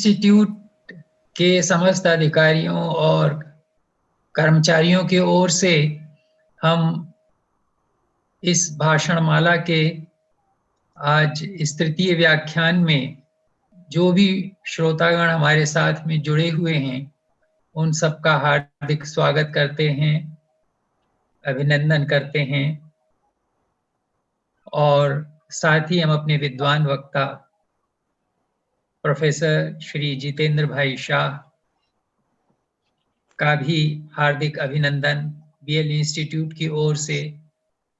Institute के समस्त अधिकारियों और कर्मचारियों की ओर से हम इस भाषणमाला के आज इस तृतीय व्याख्यान में जो भी श्रोतागण हमारे साथ में जुड़े हुए हैं उन सबका हार्दिक स्वागत करते हैं, अभिनंदन करते हैं। और साथ ही हम अपने विद्वान वक्ता प्रोफेसर श्री जितेंद्र भाई शाह का भी हार्दिक अभिनंदन बीएल इंस्टीट्यूट की ओर से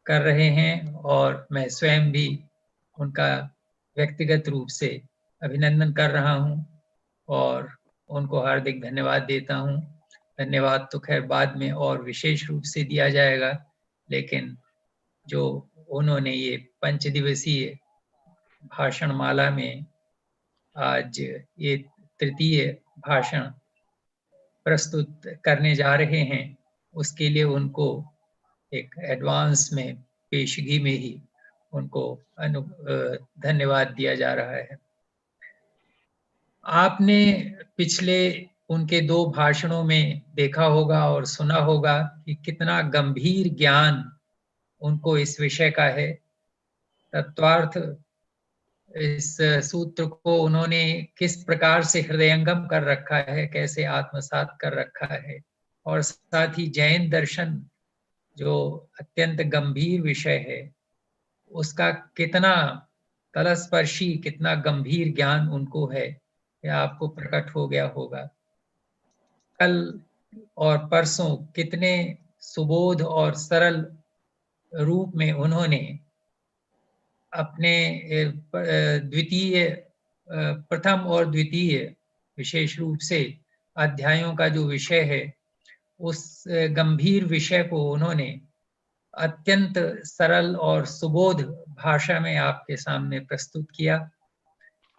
कर रहे हैं और मैं स्वयं भी उनका व्यक्तिगत रूप से अभिनंदन कर रहा हूं और उनको हार्दिक धन्यवाद देता हूं। धन्यवाद तो खैर बाद में और विशेष रूप से दिया जाएगा, लेकिन जो उन्होंने ये 5 दिवसीय भाषणमाला में आज ये तृतीय भाषण प्रस्तुत करने जा रहे हैं, उसके लिए उनको एक एडवांस में पेशगी में ही उनको धन्यवाद दिया जा रहा है। आपने पिछले उनके 2 भाषणों में देखा होगा और सुना होगा कि कितना गंभीर ज्ञान उनको इस विषय का है। तत्वार्थ इस सूत्र को उन्होंने किस प्रकार से हृदयंगम कर रखा है, कैसे आत्मसात कर रखा है, और साथ ही जैन दर्शन जो अत्यंत गंभीर विषय है उसका कितना तलस्पर्शी, कितना गंभीर ज्ञान उनको है, यह आपको प्रकट हो गया होगा। कल और परसों कितने सुबोध और सरल रूप में उन्होंने अपने प्रथम और द्वितीय विशेष रूप से अध्यायों का जो विषय है उस गंभीर विषय को उन्होंने अत्यंत सरल और सुबोध भाषा में आपके सामने प्रस्तुत किया।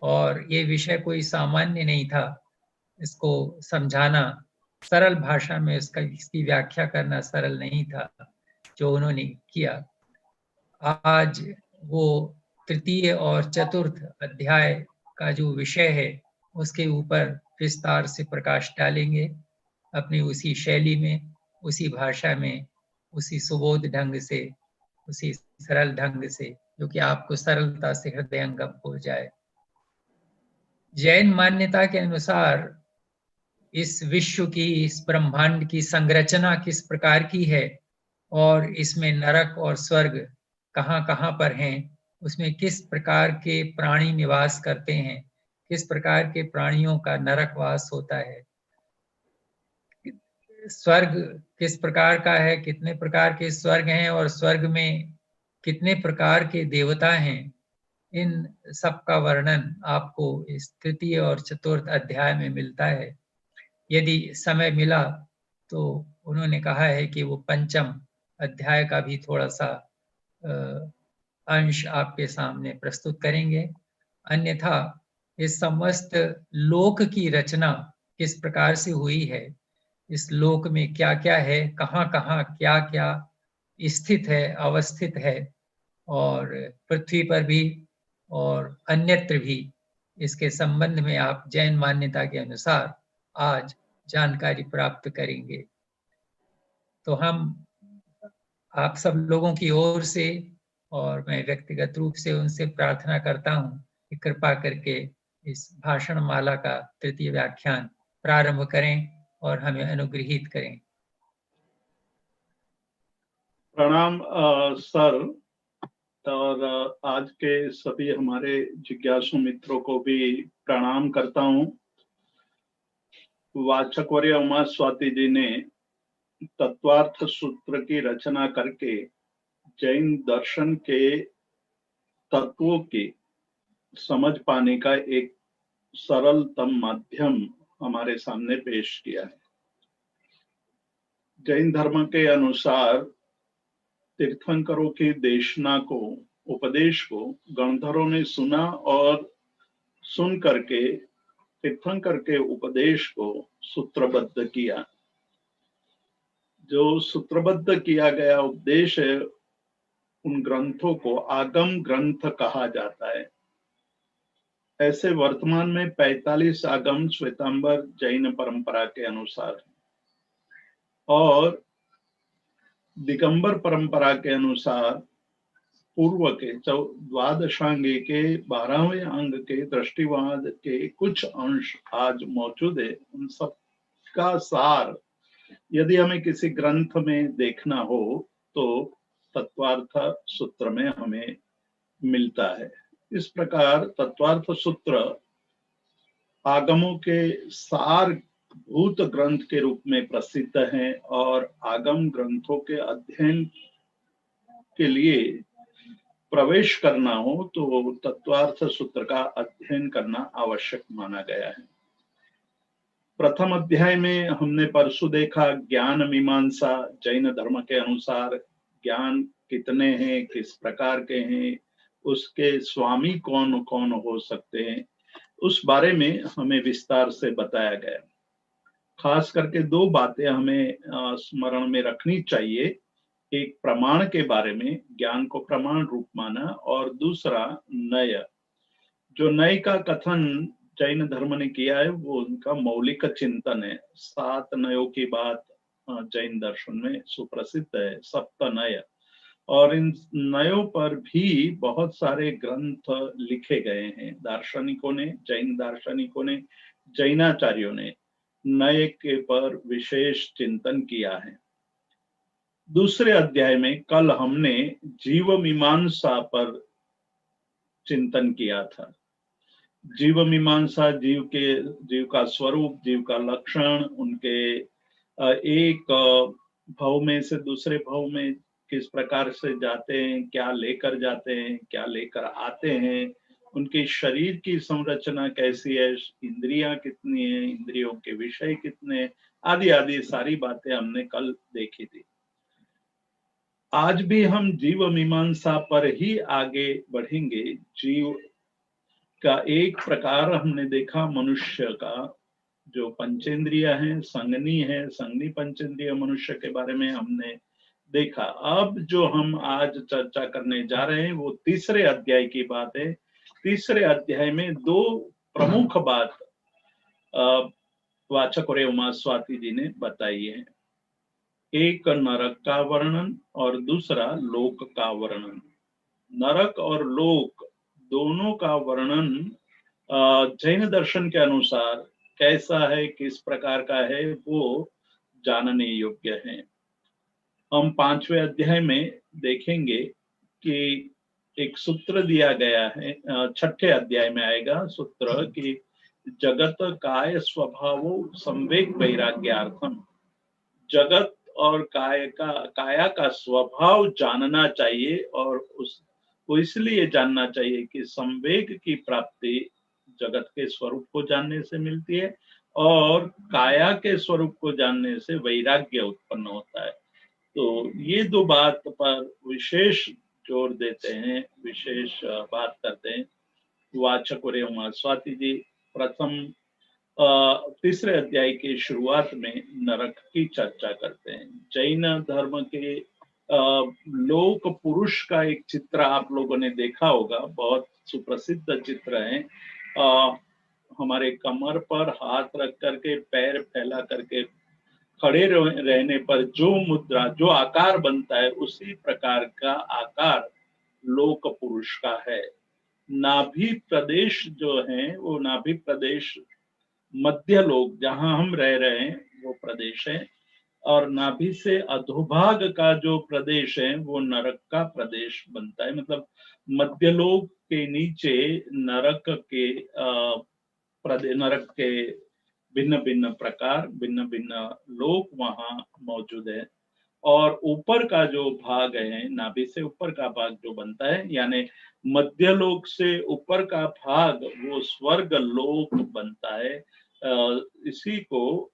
और ये विषय कोई सामान्य नहीं था, इसको समझाना सरल भाषा में, इसकी व्याख्या करना सरल नहीं था जो उन्होंने किया। आज वो तृतीय और चतुर्थ अध्याय का जो विषय है उसके ऊपर विस्तार से प्रकाश डालेंगे अपनी उसी शैली में, उसी भाषा में, उसी सुबोध ढंग से, उसी सरल ढंग से, जो कि आपको सरलता से हृदयंगम हो जाए। जैन मान्यता के अनुसार इस विश्व की, इस ब्रह्मांड की संरचना किस प्रकार की है और इसमें नरक और स्वर्ग कहाँ कहाँ पर हैं, उसमें किस प्रकार के प्राणी निवास करते हैं, किस प्रकार के प्राणियों का नरकवास होता है, स्वर्ग किस प्रकार का है, कितने प्रकार के स्वर्ग हैं और स्वर्ग में कितने प्रकार के देवता हैं, इन सब का वर्णन आपको इस तृतीय और चतुर्थ अध्याय में मिलता है। यदि समय मिला तो उन्होंने कहा है कि वो पंचम अध्याय का भी थोड़ा सा अंश आपके सामने प्रस्तुत करेंगे। अन्यथा इस समस्त लोक की रचना किस प्रकार से हुई है, इस लोक में क्या क्या है, कहाँ कहाँ क्या क्या स्थित है, अवस्थित है, और पृथ्वी पर भी और अन्यत्र भी, इसके संबंध में आप जैन मान्यता के अनुसार आज जानकारी प्राप्त करेंगे। तो हम आप सब लोगों की ओर से और मैं व्यक्तिगत रूप से उनसे प्रार्थना करता हूं कि कृपा करके इस भाषण माला का तृतीय व्याख्यान प्रारंभ करें और हमें अनुग्रहित करें। प्रणाम सर, और आज के सभी हमारे जिज्ञासु मित्रों को भी प्रणाम करता हूं। वाचकवर्य उमा स्वाति जी ने तत्वार्थ सूत्र की रचना करके जैन दर्शन के तत्वों की समझ पाने का एक सरलतम माध्यम हमारे सामने पेश किया है। जैन धर्म के अनुसार तीर्थंकरों की देशना को, उपदेश को गणधरों ने सुना और सुन करके तीर्थंकर के उपदेश को सूत्रबद्ध किया। जो सूत्रबद्ध किया गया उपदेश है, उन ग्रंथों को आगम ग्रंथ कहा जाता है। ऐसे वर्तमान में 45 आगम श्वेतांबर जैन परंपरा के अनुसार और दिगंबर परंपरा के अनुसार पूर्व के द्वादशांगी के 12वें अंग के दृष्टिवाद के कुछ अंश आज मौजूद है। उन सब का सार यदि हमें किसी ग्रंथ में देखना हो तो तत्वार्थ सूत्र में हमें मिलता है। इस प्रकार तत्वार्थ सूत्र आगमों के सार भूत ग्रंथ के रूप में प्रसिद्ध हैं और आगम ग्रंथों के अध्ययन के लिए प्रवेश करना हो तो तत्वार्थ सूत्र का अध्ययन करना आवश्यक माना गया है। प्रथम अध्याय में हमने परसों देखा ज्ञान मीमांसा। जैन धर्म के अनुसार ज्ञान कितने हैं, किस प्रकार के हैं, उसके स्वामी कौन कौन हो सकते हैं, उस बारे में हमें विस्तार से बताया गया। खास करके दो बातें हमें स्मरण में रखनी चाहिए। एक प्रमाण के बारे में, ज्ञान को प्रमाण रूप माना, और दूसरा नय। जो नय का कथन जैन धर्म ने किया है वो उनका मौलिक चिंतन है। 7 नयों की बात जैन दर्शन में सुप्रसिद्ध है, सप्त नय। और इन नयों पर भी बहुत सारे ग्रंथ लिखे गए हैं दार्शनिकों ने, जैन दार्शनिकों ने, जैनाचार्यों ने नय के पर विशेष चिंतन किया है। दूसरे अध्याय में कल हमने जीव मीमांसा पर चिंतन किया था। जीव मीमांसा जीव का स्वरूप, जीव का लक्षण, उनके एक भव में से दूसरे भव में किस प्रकार से जाते हैं, क्या लेकर जाते हैं, क्या लेकर आते हैं, उनके शरीर की संरचना कैसी है, इंद्रियां कितनी है, इंद्रियों के विषय कितने, आदि आदि सारी बातें हमने कल देखी थी। आज भी हम जीव मीमांसा पर ही आगे बढ़ेंगे। जीव का एक प्रकार हमने देखा मनुष्य का, जो पंचेंद्रिय है, संगनी है, संगनी पंचेंद्रिय मनुष्य के बारे में हमने देखा। अब जो हम आज चर्चा करने जा रहे हैं वो तीसरे अध्याय की बात है। तीसरे अध्याय में दो प्रमुख बात वाचक और उमा स्वाति जी ने बताई है। एक नरक का वर्णन और दूसरा लोक का वर्णन। नरक और लोक दोनों का वर्णन जैन दर्शन के अनुसार कैसा है, किस प्रकार का है, वो जानने योग्य है। हम 5वें अध्याय में देखेंगे कि एक सूत्र दिया गया है, 6ठे अध्याय में आएगा सूत्र कि जगत काय स्वभाव संवेग वैराग्यार्थम। जगत और काया का स्वभाव जानना चाहिए और उसको इसलिए जानना चाहिए कि संवेग की प्राप्ति जगत के स्वरूप को जानने से मिलती है और काया के स्वरूप को जानने से वैराग्य उत्पन्न होता है। तो ये दो बात पर विशेष जोर देते हैं, विशेष बात करते हैं वाचक और उमा स्वाति जी। प्रथम तीसरे अध्याय के शुरुआत में नरक की चर्चा करते हैं। जैन धर्म के लोक पुरुष का एक चित्र आप लोगों ने देखा होगा, बहुत सुप्रसिद्ध चित्र है। हमारे कमर पर हाथ रख करके, पैर फैला करके खड़े रहने पर जो मुद्रा, जो आकार बनता है, उसी प्रकार का आकार लोक पुरुष का है। नाभि प्रदेश जो है वो नाभि प्रदेश मध्य लोक जहां हम रह रहे हैं वो प्रदेश है, और नाभि से अधोभाग का जो प्रदेश है वो नरक का प्रदेश बनता है। मतलब मध्य लोक के नीचे नरक के भिन्न भिन्न प्रकार, भिन्न भिन्न लोक वहां मौजूद है। और ऊपर का जो भाग है, नाभि से ऊपर का भाग जो बनता है, यानी मध्य लोक से ऊपर का भाग वो स्वर्ग लोक बनता है। इसी को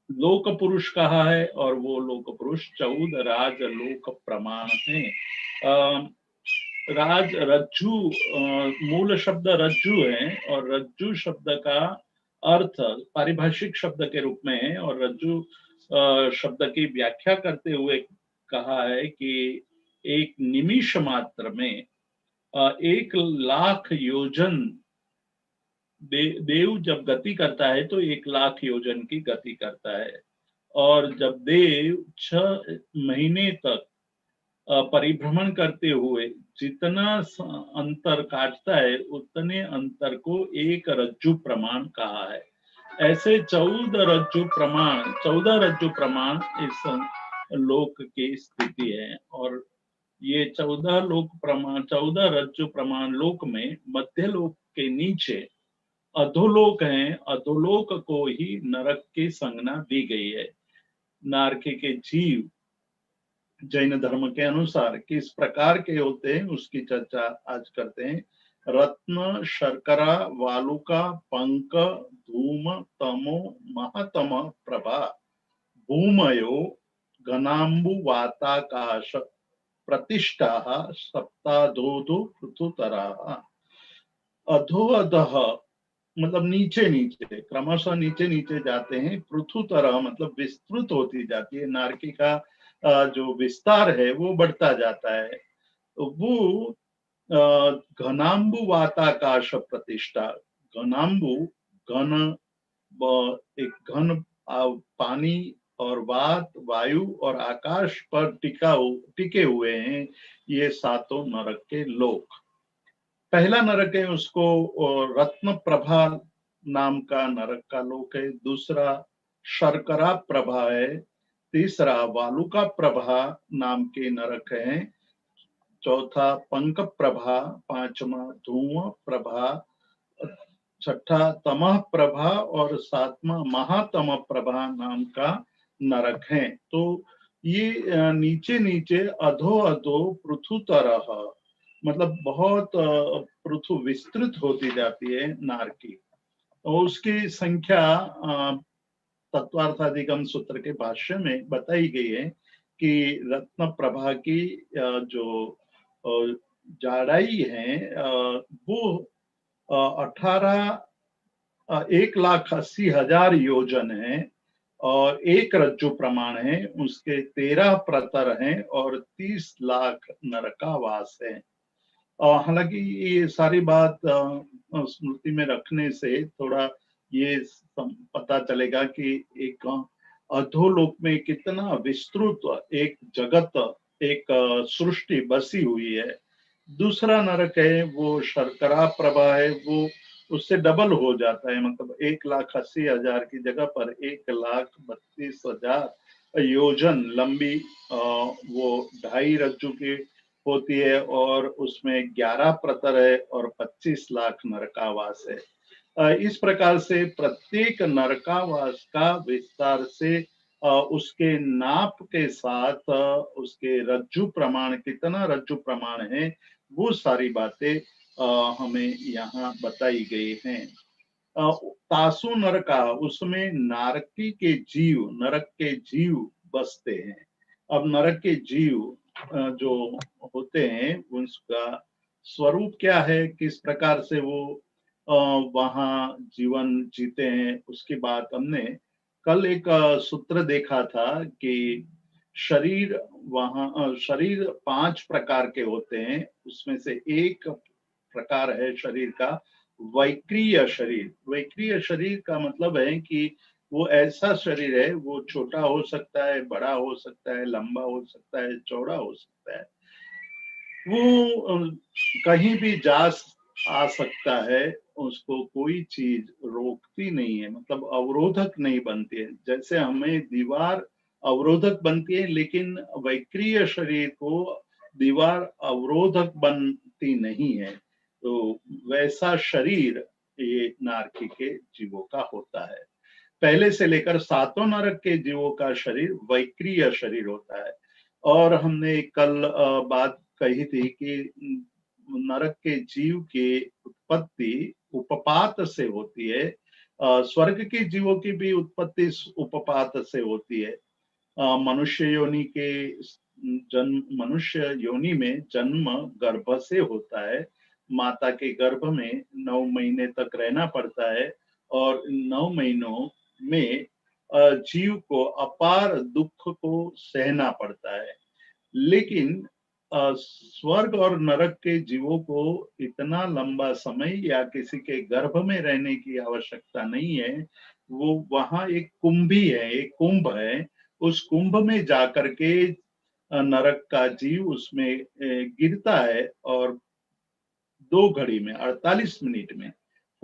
लोक पुरुष कहा है और वो लोक पुरुष 14 राज लोक प्रमाण है। राज रज्जु, मूल शब्द रज्जु है और रज्जु शब्द का अर्थ पारिभाषिक शब्द के रूप में है, और रज्जु शब्द की व्याख्या करते हुए कहा है कि एक निमिष मात्र में 1,00,000 योजन देव जब गति करता है तो 1,00,000 योजन की गति करता है। और जब देव 6 महीने तक परिभ्रमण करते हुए जितना अंतर काटता है उतने अंतर को एक रज्जु प्रमाण कहा है। ऐसे 14 रज्जु प्रमाण इस लोक की स्थिति है। और ये 14 रज्जु प्रमाण लोक में मध्य लोक के नीचे अधोलोक हैं। अधोलोक को ही नरक की संज्ञा दी गई है। नारकी के जीव जैन धर्म के अनुसार किस प्रकार के होते हैं उसकी चर्चा आज करते हैं। रत्न, शर्करा, वालुका, पंक, धूम, तमो, महातम प्रभा, भूमयो, घनाम्बु, वाताकाश, प्रतिष्ठा, सप्ताधोधु, पृथुतरा। अधो अधः मतलब नीचे नीचे, क्रमशः नीचे नीचे जाते हैं। पृथुतरा मतलब विस्तृत होती जाती है। नारकी का जो विस्तार है वो बढ़ता जाता है। वो घनाम्बु वाताकाश प्रतिष्ठा। घनाम्बु घन, एक घन पानी और वात वायु और आकाश पर टिके हुए हैं ये सातों नरक के लोक। पहला नरक है उसको रत्न प्रभा नाम का नरक का लोक है। दूसरा शर्करा प्रभा है। तीसरा वालुका प्रभा नाम के नरक है। चौथा पंक प्रभा, पांचवा धूम प्रभा, छठा तमह प्रभा और सातवां महातम प्रभा नाम का नरक है। तो ये नीचे नीचे अधो अधो पृथुतरः मतलब बहुत पृथु विस्तृत होती जाती है नारकी। और उसकी संख्या तत्वार्थाधिगम सूत्र के भाष्य में बताई गई है कि रत्न प्रभा की जो जाड़ाई है वो 1,80,000 योजन है और एक रज्जु प्रमाण है। उसके 13 प्रतर हैं और 30 लाख नरकावास है। हालांकि ये सारी बात स्मृति में रखने से थोड़ा ये पता चलेगा कि एक अधोलोक में कितना विस्तृत एक जगत, एक सृष्टि बसी हुई है। दूसरा नरक है वो शर्करा प्रभा है। वो उससे डबल हो जाता है, मतलब 1,80,000 की जगह पर 1,32,000 योजन लंबी वो 2.5 रज्जु की होती है और उसमें 11 प्रतर है और 25 लाख नरकावास है। इस प्रकार से प्रत्येक नरकावास का विस्तार से उसके नाप के साथ उसके रज्जु प्रमाण, कितना रज्जु प्रमाण है, वो सारी बातें हमें यहाँ बताई गई हैं। तासु नरका, उसमें नारकी के जीव, नरक के जीव बसते हैं। अब नरक के जीव जो होते हैं उसका स्वरूप क्या है, किस प्रकार से वो वहां जीवन जीते हैं, उसकी बात हमने कल एक सूत्र देखा था कि शरीर शरीर 5 प्रकार के होते हैं। उसमें से एक प्रकार है शरीर का वैक्रीय शरीर। वैक्रीय शरीर का मतलब है कि वो ऐसा शरीर है, वो छोटा हो सकता है, बड़ा हो सकता है, लंबा हो सकता है, चौड़ा हो सकता है। वो कहीं भी जा आ सकता है, उसको कोई चीज रोकती नहीं है, मतलब अवरोधक नहीं बनती है। जैसे हमें दीवार अवरोधक बनती है, लेकिन वैक्रीय शरीर को दीवार अवरोधक बनती नहीं है। तो वैसा शरीर ये नारकी के जीवों का होता है। पहले से लेकर 7 नरक के जीवों का शरीर वैक्रीय शरीर होता है। और हमने कल बात कही थी कि नरक के जीव की उत्पत्ति उपपात से होती है। स्वर्ग के जीवों की भी उत्पत्ति उपपात से होती है। मनुष्य योनि के जन्म, मनुष्य योनि में जन्म गर्भ से होता है। माता के गर्भ में 9 महीने तक रहना पड़ता है और 9 महीनों में जीव को अपार दुख को सहना पड़ता है। लेकिन स्वर्ग और नरक के जीवों को इतना लंबा समय या किसी के गर्भ में रहने की आवश्यकता नहीं है। वो वहां एक कुंभी है, एक कुंभ है, उस कुंभ में जाकर के नरक का जीव उसमें गिरता है और 2 घड़ी में 48 मिनट में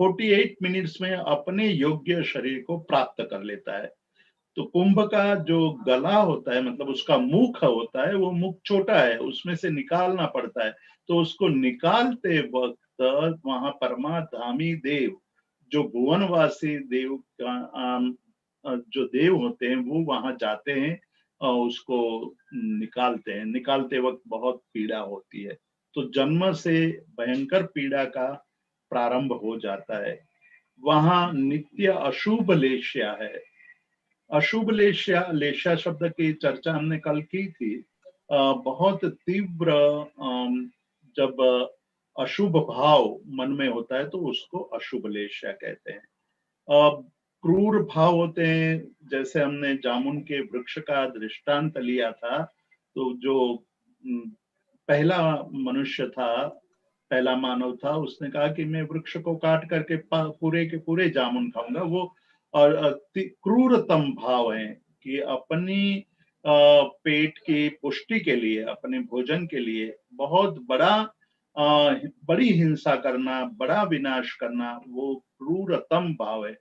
48 मिनट्स में अपने योग्य शरीर को प्राप्त कर लेता है। तो कुंभ का जो गला होता है, मतलब उसका मुख होता है, वो मुख छोटा है, उसमें से निकालना पड़ता है। तो उसको निकालते वक्त वहां परमाधामी देव, जो भुवनवासी देव का जो देव होते हैं, वो वहां जाते हैं और उसको निकालते हैं। निकालते वक्त बहुत पीड़ा होती है, तो जन्म से भयंकर पीड़ा का प्रारंभ हो जाता है। वहां नित्य अशुभ लेश्या है। अशुभ लेशा, लेशा शब्द की चर्चा हमने कल की थी। बहुत तीव्र जब अशुभ भाव मन में होता है तो उसको अशुभ लेशा कहते हैं। क्रूर भाव होते हैं, जैसे हमने जामुन के वृक्ष का दृष्टांत लिया था। तो जो पहला मनुष्य था, पहला मानव था, उसने कहा कि मैं वृक्ष को काट करके पूरे के पूरे जामुन खाऊंगा। वो और क्रूरतम भाव है कि अपनी पेट की पुष्टि के लिए, अपने भोजन के लिए बहुत बड़ी हिंसा करना, बड़ा विनाश करना, वो क्रूरतम भाव है।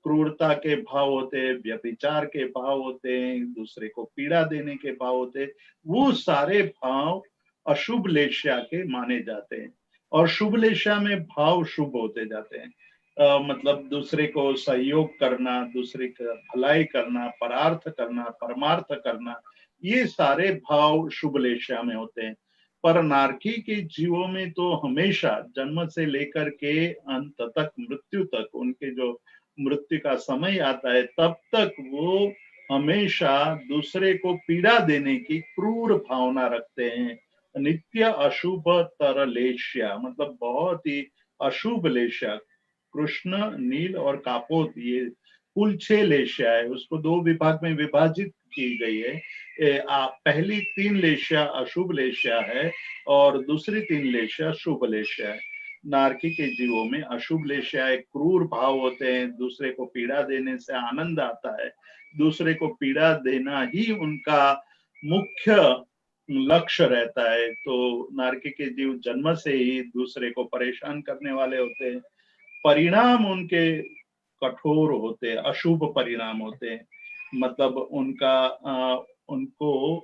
क्रूरता के भाव होते हैं, व्यभिचार के भाव होते हैं, दूसरे को पीड़ा देने के भाव होते हैं। वो सारे भाव अशुभ लेशा के माने जाते हैं। और शुभ लेशा में भाव शुभ होते जाते हैं। मतलब दूसरे को सहयोग करना, दूसरे का भलाई करना, परार्थ करना, परमार्थ करना, ये सारे भाव शुभ लेशा में होते हैं। पर नारकी के जीवों में तो हमेशा जन्म से लेकर के अंत तक, मृत्यु तक, उनके जो मृत्यु का समय आता है तब तक वो हमेशा दूसरे को पीड़ा देने की क्रूर भावना रखते हैं। नित्य अशुभ तर लेश्या, मतलब बहुत ही अशुभ लेशा। कृष्ण, नील और कापोत, ये कुल 6 लेशिया है। उसको 2 विभाग में विभाजित की गई है। पहली 3 लेशिया अशुभ लेशिया है और दूसरी 3 लेशिया शुभ लेशिया है। नारकी के जीवों में अशुभ लेशिया एक क्रूर भाव होते हैं, दूसरे को पीड़ा देने से आनंद आता है, दूसरे को पीड़ा देना ही उनका मुख्य लक्ष्य रहता है। तो नारकी के जीव जन्म से ही दूसरे को परेशान करने वाले होते हैं। परिणाम उनके कठोर होते हैं, अशुभ परिणाम होते हैं। मतलब उनको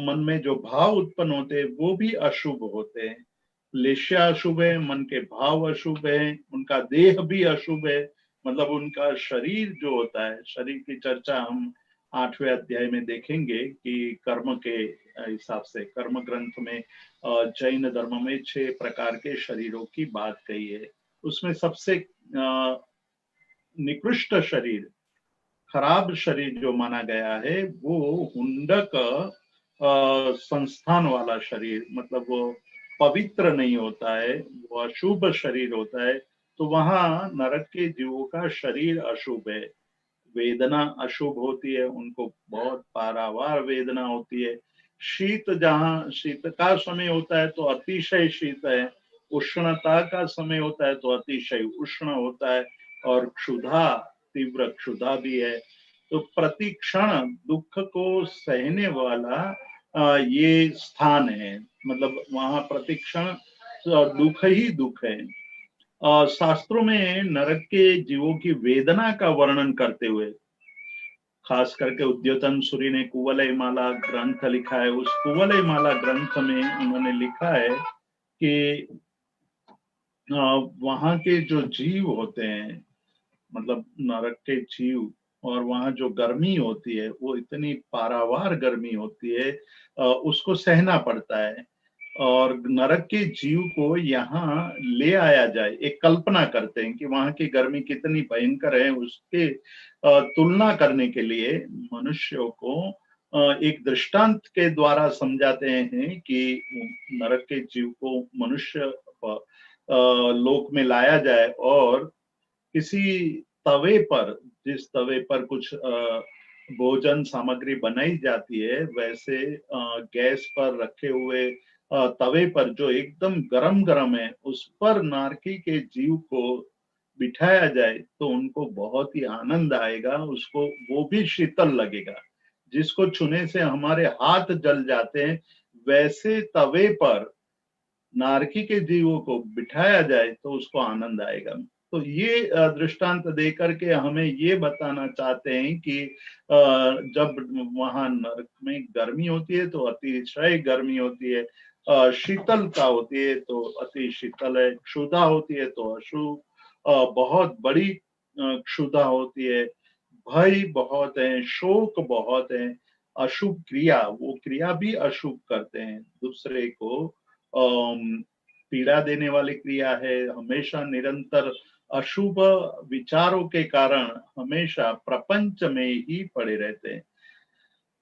मन में जो भाव उत्पन्न होते हैं वो भी अशुभ होते हैं। लेश्या अशुभ है, मन के भाव अशुभ है, उनका देह भी अशुभ है। मतलब उनका शरीर जो होता है, शरीर की चर्चा हम 8वें अध्याय में देखेंगे कि कर्म के हिसाब से, कर्म ग्रंथ में जैन धर्म में 6 प्रकार के शरीरों की बात कही है। उसमें सबसे निकृष्ट शरीर, खराब शरीर जो माना गया है वो हुंडक संस्थान वाला शरीर, मतलब वो पवित्र नहीं होता है, वो अशुभ शरीर होता है। तो वहां नरक के जीवों का शरीर अशुभ है। वेदना अशुभ होती है, उनको बहुत पारावार वेदना होती है। शीत, जहाँ शीत का समय होता है तो अतिशय शीत है, उष्णता का समय होता है तो अतिशय उष्ण होता है, और क्षुधा, तीव्र क्षुधा भी है। तो प्रतिक्षण दुख को सहने वाला ये स्थान है। मतलब वहां प्रतिक्षण दुख ही दुख है। शास्त्रों में नरक के जीवों की वेदना का वर्णन करते हुए, खास करके उद्योतन सूरी ने कुवलय माला ग्रंथ लिखा है। उस कुवलय माला ग्रंथ में उन्होंने लिखा है कि वहां के जो जीव होते हैं, मतलब नरक के जीव, और वहां जो गर्मी होती है वो इतनी पारावार गर्मी होती है, उसको सहना पड़ता है। और नरक के जीव को यहाँ ले आया जाए, एक कल्पना करते हैं कि वहां की गर्मी कितनी भयंकर है, उसके तुलना करने के लिए मनुष्यों को एक दृष्टांत के द्वारा समझाते हैं कि नरक के जीव को मनुष्य लोक में लाया जाए और किसी तवे पर, जिस तवे पर कुछ भोजन सामग्री बनाई जाती है, वैसे गैस पर रखे हुए तवे पर जो एकदम गरम गरम है उस पर नारकी के जीव को बिठाया जाए तो उनको बहुत ही आनंद आएगा, उसको वो भी शीतल लगेगा। जिसको छूने से हमारे हाथ जल जाते हैं, वैसे तवे पर नारकी के जीवों को बिठाया जाए तो उसको आनंद आएगा। तो ये दृष्टांत दे करके हमें ये बताना चाहते हैं कि जब वहां नरक में गर्मी होती है तो अतिशय गर्मी होती है, शीतलता होती है तो अति शीतल है, क्षुधा होती है तो अशुभ, बहुत बड़ी क्षुधा होती है, भय बहुत है, शोक बहुत है, अशुभ क्रिया, वो क्रिया भी अशुभ करते हैं, दूसरे को पीड़ा देने वाली क्रिया है, हमेशा निरंतर अशुभ विचारों के कारण हमेशा प्रपंच में ही पड़े रहते हैं।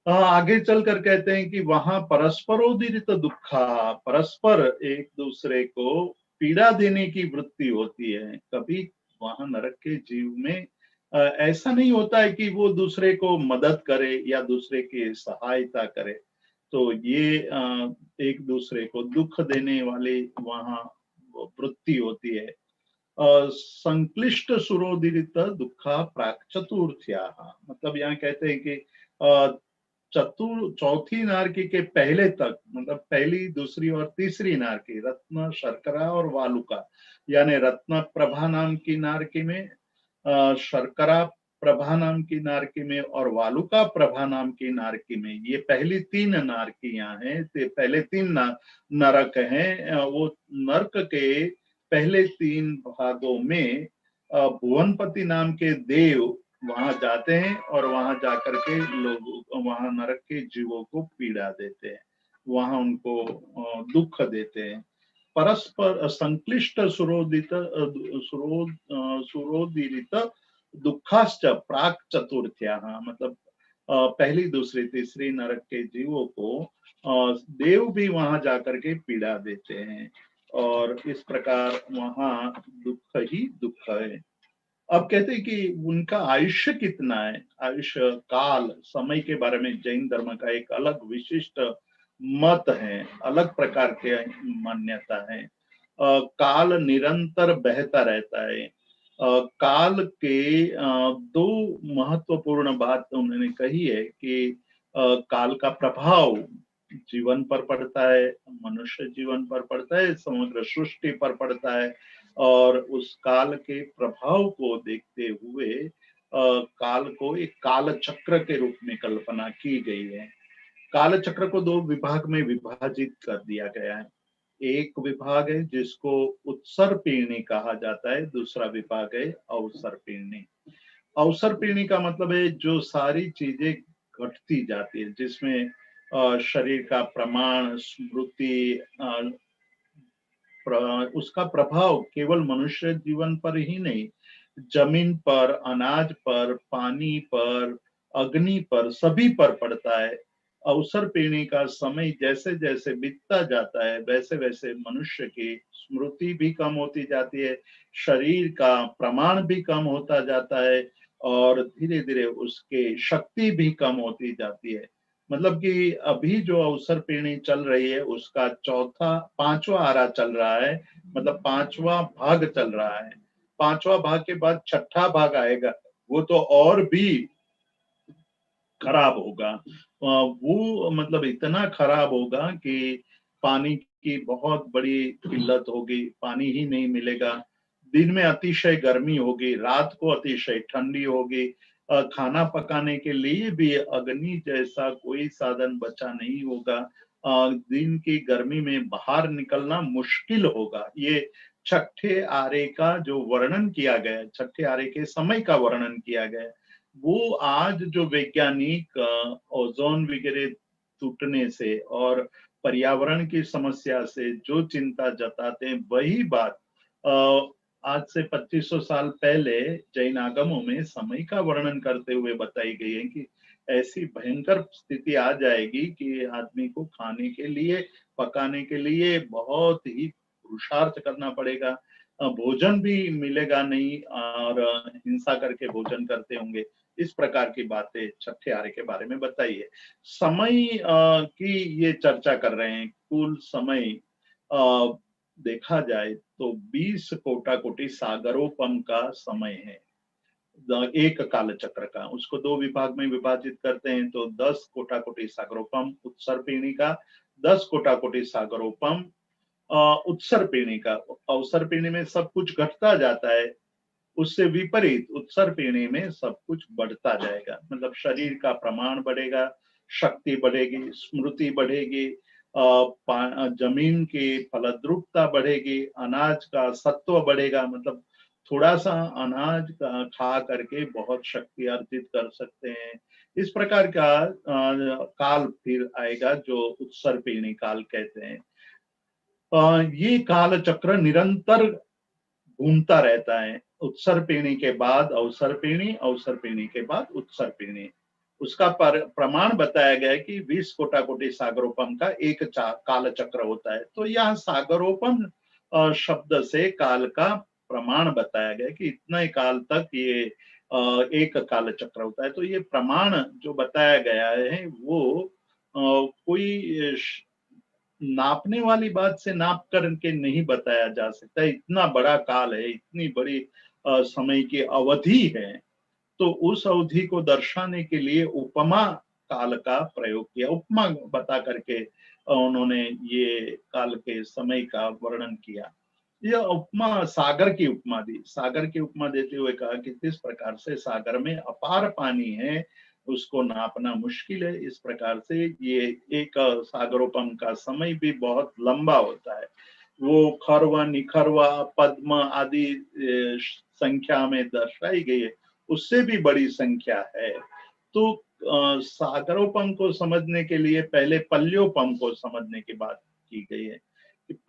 आगे चलकर कहते हैं कि वहां परस्परोदीरित दुखा, परस्पर एक दूसरे को पीड़ा देने की वृत्ति होती है। कभी वहां नरक के जीव में ऐसा नहीं होता है कि वो दूसरे को मदद करे या दूसरे की सहायता करे, तो ये एक दूसरे को दुख देने वाली वहां वृत्ति होती है। संक्लिष्ट सुरोदित दुखा प्राक चतुर्थ्या, मतलब यहाँ कहते हैं कि चौथी नारकी के पहले तक, मतलब पहली, दूसरी और तीसरी नारकी, रत्न, शर्करा और वालुका, यानी रत्न प्रभा नाम की नारकी में, शर्करा प्रभा नाम की नारकी में और वालुका प्रभा नाम की नारकी में, ये पहली तीन नारकियां हैं, पहले तीन नरक हैं। वो नरक के पहले तीन भागों में भुवनपति नाम के देव वहां जाते हैं और वहां जाकर के लोग वहां नरक के जीवों को पीड़ा देते हैं, वहां उनको दुख देते हैं। परस्पर संक्लिष्ट सुरोदित दुखाश्च प्राक चतुर्थ्या, मतलब पहली, दूसरी, तीसरी नरक के जीवों को देव भी वहां जाकर के पीड़ा देते हैं और इस प्रकार वहां दुख ही दुख है। अब कहते हैं कि उनका आयुष्य कितना है, आयुष्य काल समय के बारे में जैन धर्म का एक अलग विशिष्ट मत है, अलग प्रकार के मान्यता है। काल निरंतर बहता रहता है। काल के दो महत्वपूर्ण बात उन्होंने कही है कि काल का प्रभाव जीवन पर पड़ता है, मनुष्य जीवन पर पड़ता है, समग्र सृष्टि पर पड़ता है, और उस काल के प्रभाव को देखते हुए काल को एक काल चक्र के रूप में कल्पना की गई है। काल चक्र को दो विभाग में विभाजित कर दिया गया है। एक विभाग है जिसको उत्सर पीढ़ी कहा जाता है, दूसरा विभाग है अवसर पीढ़ी। अवसर पीढ़ी का मतलब है जो सारी चीजें घटती जाती है, जिसमें शरीर का प्रमाण, स्मृति, उसका प्रभाव केवल मनुष्य जीवन पर ही नहीं, जमीन पर, अनाज पर, पानी पर, अग्नि पर, सभी पर पड़ता है। अवसर पीढ़ी का समय जैसे जैसे बीतता जाता है वैसे वैसे मनुष्य की स्मृति भी कम होती जाती है, शरीर का प्रमाण भी कम होता जाता है और धीरे धीरे उसके शक्ति भी कम होती जाती है। मतलब कि अभी जो अवसर पीढ़ी चल रही है उसका पांचवा आरा चल रहा है, मतलब पांचवा भाग चल रहा है। पांचवा भाग के बाद छठा भाग आएगा, वो तो और भी खराब होगा। वो मतलब इतना खराब होगा कि पानी की बहुत बड़ी किल्लत होगी, पानी ही नहीं मिलेगा, दिन में अतिशय गर्मी होगी, रात को अतिशय ठंडी होगी, खाना पकाने के लिए भी अग्नि जैसा कोई साधन बचा नहीं होगा, दिन की गर्मी में बाहर निकलना मुश्किल होगा। ये छठे आरे का जो वर्णन किया गया, छठे आरे के समय का वर्णन किया गया, वो आज जो वैज्ञानिक ओजोन वगैरह टूटने से और पर्यावरण की समस्या से जो चिंता जताते हैं, वही बात आज से 2500 साल पहले जैन आगमों में समय का वर्णन करते हुए बताई गई है कि ऐसी भयंकर स्थिति आ जाएगी कि आदमी को खाने के लिए, पकाने के लिए बहुत ही पुरुषार्थ करना पड़ेगा। भोजन भी मिलेगा नहीं और हिंसा करके भोजन करते होंगे। इस प्रकार की बातें छठे आर्य के बारे में बताइए। समय की ये चर्चा कर रहे हैं। कुल समय देखा जाए तो 20 कोटा कोटि सागरोपम का समय है एक काल चक्र का। उसको दो विभाग में विभाजित करते हैं तो 10 कोटा कोटि सागरोपम उत्सर्पिणी का, 10 कोटा कोटि सागरोपम उत्सर्पिणी का। अवसर्पिणी में सब कुछ घटता जाता है, उससे विपरीत उत्सर्पिणी में सब कुछ बढ़ता जाएगा। मतलब शरीर का प्रमाण बढ़ेगा, शक्ति बढ़ेगी, स्मृति बढ़ेगी, जमीन की फलद्रुपता बढ़ेगी, अनाज का सत्व बढ़ेगा। मतलब थोड़ा सा अनाज का खा करके बहुत शक्ति अर्जित कर सकते हैं। इस प्रकार का काल फिर आएगा जो उत्सर्पिणी काल कहते हैं। ये काल चक्र निरंतर घूमता रहता है। उत्सर्पिणी के बाद अवसर्पिणी, अवसर्पिणी के बाद उत्सर्पिणी। उसका प्रमाण बताया गया है कि 20 कोटा कोटि सागरोपम का एक काल चक्र होता है। तो यह सागरोपम शब्द से काल का प्रमाण बताया गया कि इतने काल तक ये एक काल चक्र होता है। तो ये प्रमाण जो बताया गया है वो कोई नापने वाली बात से नाप करके नहीं बताया जा सकता। इतना बड़ा काल है, इतनी बड़ी समय की अवधि है, तो उस अवधि को दर्शाने के लिए उपमा काल का प्रयोग किया। उपमा बता करके उन्होंने ये काल के समय का वर्णन किया। यह उपमा सागर की उपमा दी। सागर की उपमा देते हुए कहा कि किस प्रकार से सागर में अपार पानी है, उसको नापना मुश्किल है। इस प्रकार से ये एक सागरोपम का समय भी बहुत लंबा होता है। वो खरवा, निखरवा, पद्म आदि संख्या में दर्शाई गई है, उससे भी बड़ी संख्या है। तो सागरोपम को समझने के लिए पहले पल्योपम को समझने की बात की गई है।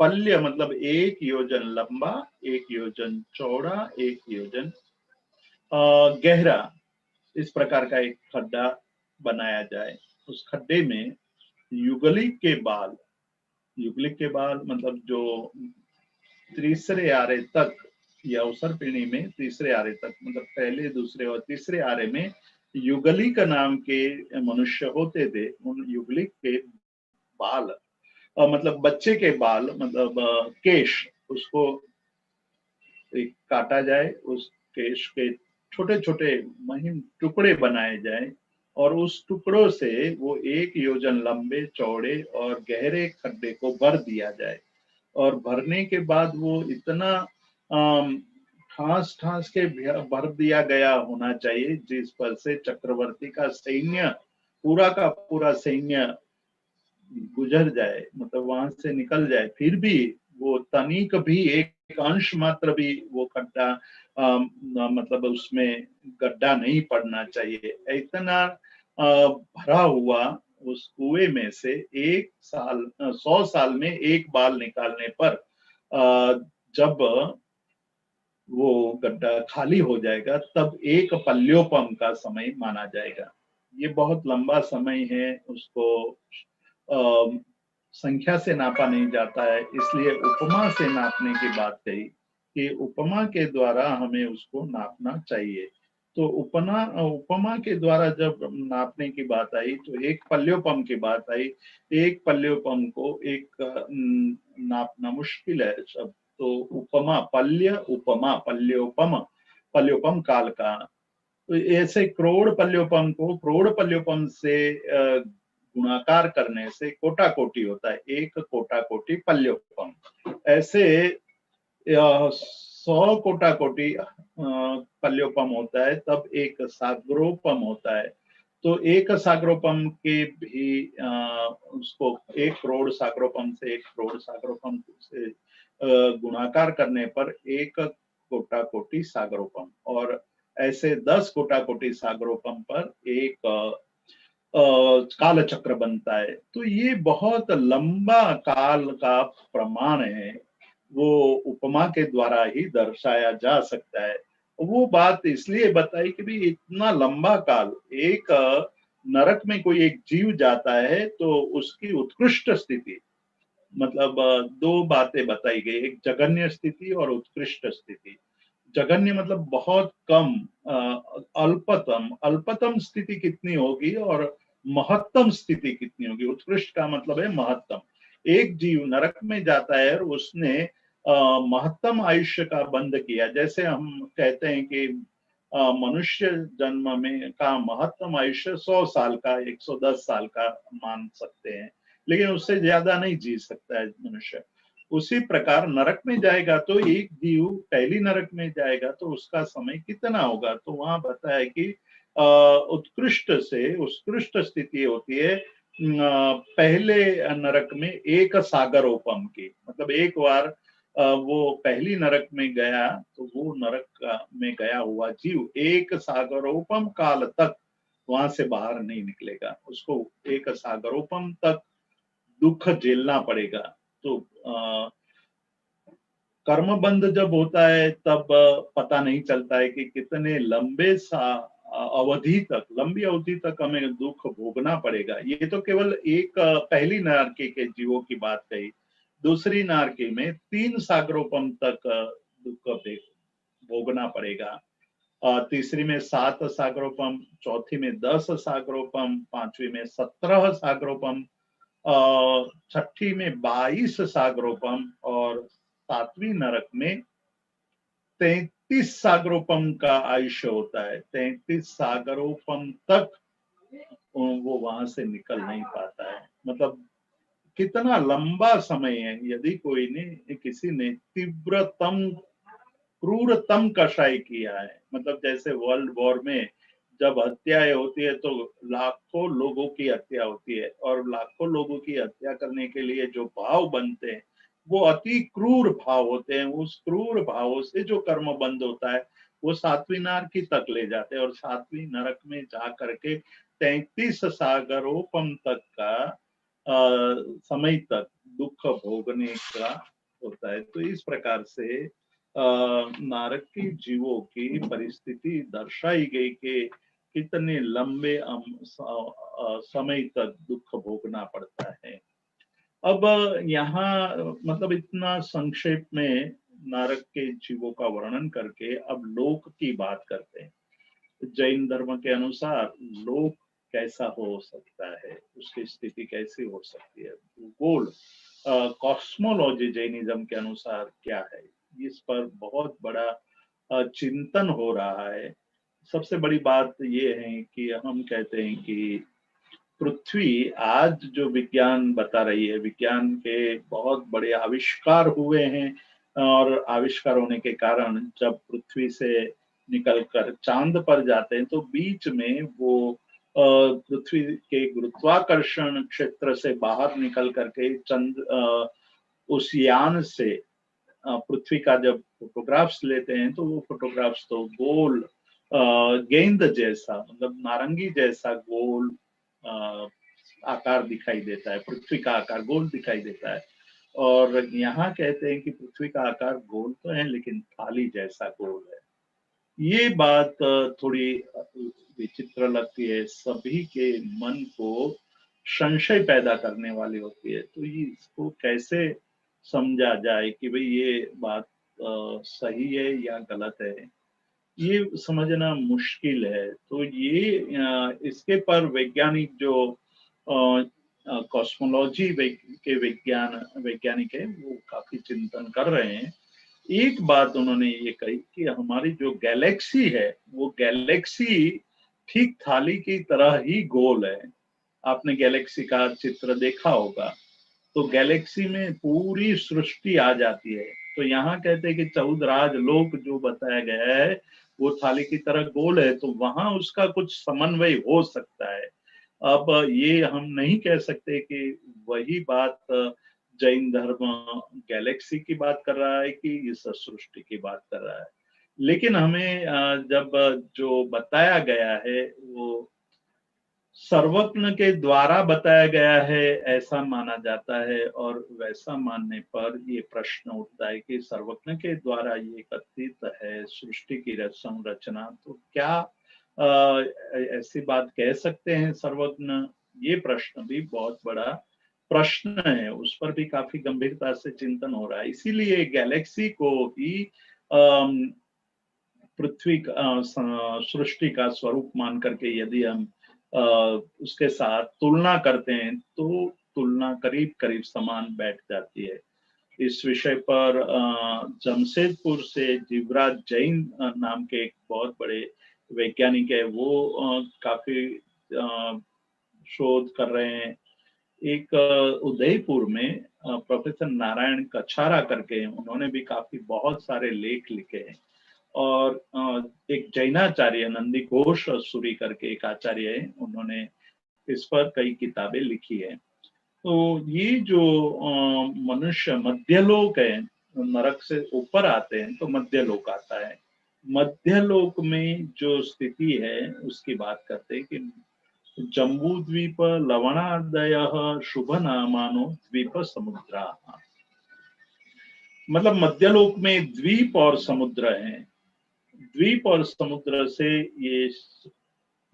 पल्य मतलब 1 योजन लंबा, 1 योजन चौड़ा, 1 योजन गहरा। इस प्रकार का एक खड्डा बनाया जाए। उस खड्डे में युगलिक के बाल, युगलिक के बाल मतलब जो तीसरे आरे तक या अवसर्पिणी में तीसरे आरे तक, मतलब पहले, दूसरे और तीसरे आरे में युगलिक नाम के मनुष्य होते थे। उन युगलिक के बाल मतलब बच्चे के बाल, मतलब केश, उसको एक काटा जाए, उस केश के छोटे छोटे महीन टुकड़े बनाए जाए और उस टुकड़ों से वो 1 योजन लंबे, चौड़े और गहरे खड्डे को भर दिया जाए। और भरने के बाद वो इतना ठास ठास के भर दिया गया होना चाहिए जिस पर से चक्रवर्ती का सैन्य, पूरा का पूरा सैन्य गुजर जाए, मतलब वहां से निकल जाए, फिर भी वो तनिक भी एक अंश मात्र भी वो खड्डा मतलब उसमें गड्ढा नहीं पड़ना चाहिए। इतना भरा हुआ उस कुएं में से 100 साल में एक बाल निकालने पर जब वो गड्ढा खाली हो जाएगा तब एक पल्योपम का समय माना जाएगा। ये बहुत लंबा समय है, उसको संख्या से नापा नहीं जाता है, इसलिए उपमा से नापने की बात कही कि उपमा के द्वारा हमें उसको नापना चाहिए। तो उपमा के द्वारा जब नापने की बात आई तो एक पल्योपम की बात आई। एक पल्योपम को एक नापना मुश्किल है शब्द, तो उपमा, पल्य उपमा, पल्योपम, पल्योपम काल का। तो ऐसे करोड़ पल्योपम को करोड़ पल्योपम से गुणाकार करने से कोटा कोटि होता है। एक कोटा कोटि पल्योपम। ऐसे 100 कोटा कोटि पल्योपम होता है, तब एक सागरोपम होता है। तो एक सागरोपम के भी उसको 1 करोड़ सागरोपम से 1 करोड़ सागरोपम से गुणाकार करने पर 1 कोटा कोटि सागरोपम, और ऐसे 10 कोटा कोटि सागरोपम पर एक काल चक्र बनता है। तो ये बहुत लंबा काल का प्रमाण है, वो उपमा के द्वारा ही दर्शाया जा सकता है। वो बात इसलिए बताई कि भी इतना लंबा काल, एक नरक में कोई एक जीव जाता है तो उसकी उत्कृष्ट स्थिति, मतलब दो बातें बताई गई, एक जघन्य स्थिति और उत्कृष्ट स्थिति। जघन्य मतलब बहुत कम, अल्पतम। अल्पतम स्थिति कितनी होगी और महत्तम स्थिति कितनी होगी। उत्कृष्ट का मतलब है महत्तम। एक जीव नरक में जाता है और उसने महत्तम आयुष्य का बंध किया। जैसे हम कहते हैं कि मनुष्य जन्म में का महत्तम आयुष्य 100 साल का, 110 साल का मान सकते हैं, लेकिन उससे ज्यादा नहीं जी सकता है मनुष्य। उसी प्रकार नरक में जाएगा तो एक जीव पहली नरक में जाएगा तो उसका समय कितना होगा। तो वहां बताया कि उत्कृष्ट से उत्कृष्ट स्थिति होती है पहले नरक में एक सागरोपम की। मतलब एक बार वो पहली नरक में गया तो वो नरक में गया हुआ जीव एक सागरोपम काल तक वहां से बाहर नहीं निकलेगा। उसको एक सागरोपम तक दुख झेलना पड़ेगा। तो कर्मबंध जब होता है तब पता नहीं चलता है कि कितने लंबे अवधि तक, लंबी अवधि तक हमें दुख भोगना पड़ेगा। ये तो केवल एक पहली नारकी के जीवों की बात कही। दूसरी नारकी में 3 सागरोपम तक दुख भोगना पड़ेगा। तीसरी में 7 सागरोपम, चौथी में 10 सागरोपम, पांचवी में 17 सागरोपम, छठी में 22 सागरोपम और सातवीं नरक में 33 सागरोपम का आयुष्य होता है। 33 सागरोपम तक वो वहां से निकल नहीं पाता है। मतलब कितना लंबा समय है। यदि कोई ने किसी ने तीव्रतम क्रूरतम कषाय किया है, मतलब जैसे वर्ल्ड वॉर में जब हत्याएं होती है तो लाखों लोगों की हत्या होती है, और लाखों लोगों की हत्या करने के लिए जो भाव बनते हैं वो अति क्रूर भाव होते हैं। उस क्रूर भावों से जो कर्म बंद होता है वो सातवीं नरक तक ले जाते हैं, और सातवीं नरक में जा करके 33 सागरोपम तक का समय तक दुख भोगने का होता है। तो इस प्रकार से नारक के जीवों की परिस्थिति दर्शाई गई कि कितने लंबे समय तक दुख भोगना पड़ता है। अब यहाँ मतलब इतना संक्षेप में नारक के जीवों का वर्णन करके अब लोक की बात करते हैं। जैन धर्म के अनुसार लोक कैसा हो सकता है, उसकी स्थिति कैसी हो सकती है, भूगोल कॉस्मोलॉजी जैनिज्म के अनुसार क्या है, इस पर बहुत बड़ा चिंतन हो रहा है। सबसे बड़ी बात ये है कि हम कहते हैं कि पृथ्वी आज जो विज्ञान बता रही है, विज्ञान के बहुत बड़े आविष्कार हुए हैं, और आविष्कार होने के कारण जब पृथ्वी से निकलकर चांद पर जाते हैं तो बीच में वो पृथ्वी के गुरुत्वाकर्षण क्षेत्र से बाहर निकल करके उस यान से पृथ्वी का जब फोटोग्राफ्स लेते हैं तो वो फोटोग्राफ्स तो गोल गेंद जैसा, मतलब नारंगी जैसा गोल आकार दिखाई देता है। पृथ्वी का आकार गोल दिखाई देता है। और यहाँ कहते हैं कि पृथ्वी का आकार गोल तो है लेकिन थाली जैसा गोल है। ये बात थोड़ी विचित्र लगती है, सभी के मन को संशय पैदा करने वाली होती है। तो ये इसको कैसे समझा जाए कि भाई ये बात सही है या गलत है, ये समझना मुश्किल है। तो ये इसके पर वैज्ञानिक जो कॉस्मोलॉजी के वैज्ञानिक है वो काफी चिंतन कर रहे हैं। एक बात उन्होंने ये कही कि हमारी जो गैलेक्सी है वो गैलेक्सी ठीक थाली की तरह ही गोल है। आपने गैलेक्सी का चित्र देखा होगा, तो गैलेक्सी में पूरी सृष्टि आ जाती है। तो यहाँ कहते हैं कि 14 राजलोक जो बताया गया है वो थाली की तरह गोल है, तो वहां उसका कुछ समन्वय हो सकता है। अब ये हम नहीं कह सकते कि वही बात जैन धर्म गैलेक्सी की बात कर रहा है कि इस सृष्टि की बात कर रहा है। लेकिन हमें जब जो बताया गया है वो सर्वज्ञ के द्वारा बताया गया है ऐसा माना जाता है, और वैसा मानने पर ये प्रश्न उठता है कि सर्वज्ञ के द्वारा ये कथित है सृष्टि की संरचना, तो क्या ऐसी बात कह सकते हैं सर्वज्ञ? ये प्रश्न भी बहुत बड़ा प्रश्न है उस पर भी काफी गंभीरता से चिंतन हो रहा है। इसीलिए गैलेक्सी को ही पृथ्वी सृष्टि का स्वरूप मान करके यदि हम उसके साथ तुलना करते हैं तो तुलना करीब करीब समान बैठ जाती है। इस विषय पर जमशेदपुर से जीवराज जैन नाम के एक बहुत बड़े वैज्ञानिक है, वो काफी शोध कर रहे हैं। एक उदयपुर में प्रोफेसर नारायण कछारा करके, उन्होंने भी काफी बहुत सारे लेख लिखे हैं। और एक जैनाचार्य नंदी घोष सूरी करके एक आचार्य है, उन्होंने इस पर कई किताबें लिखी है। तो ये जो मनुष्य मध्यलोक है, नरक से ऊपर आते हैं तो मध्यलोक आता है। मध्यलोक में जो स्थिति है उसकी बात करते हैं कि जम्बूद्वीप लवणादयः शुभ नामानो द्वीप समुद्रा। मतलब मध्यलोक में द्वीप और समुद्र है। द्वीप और समुद्र से ये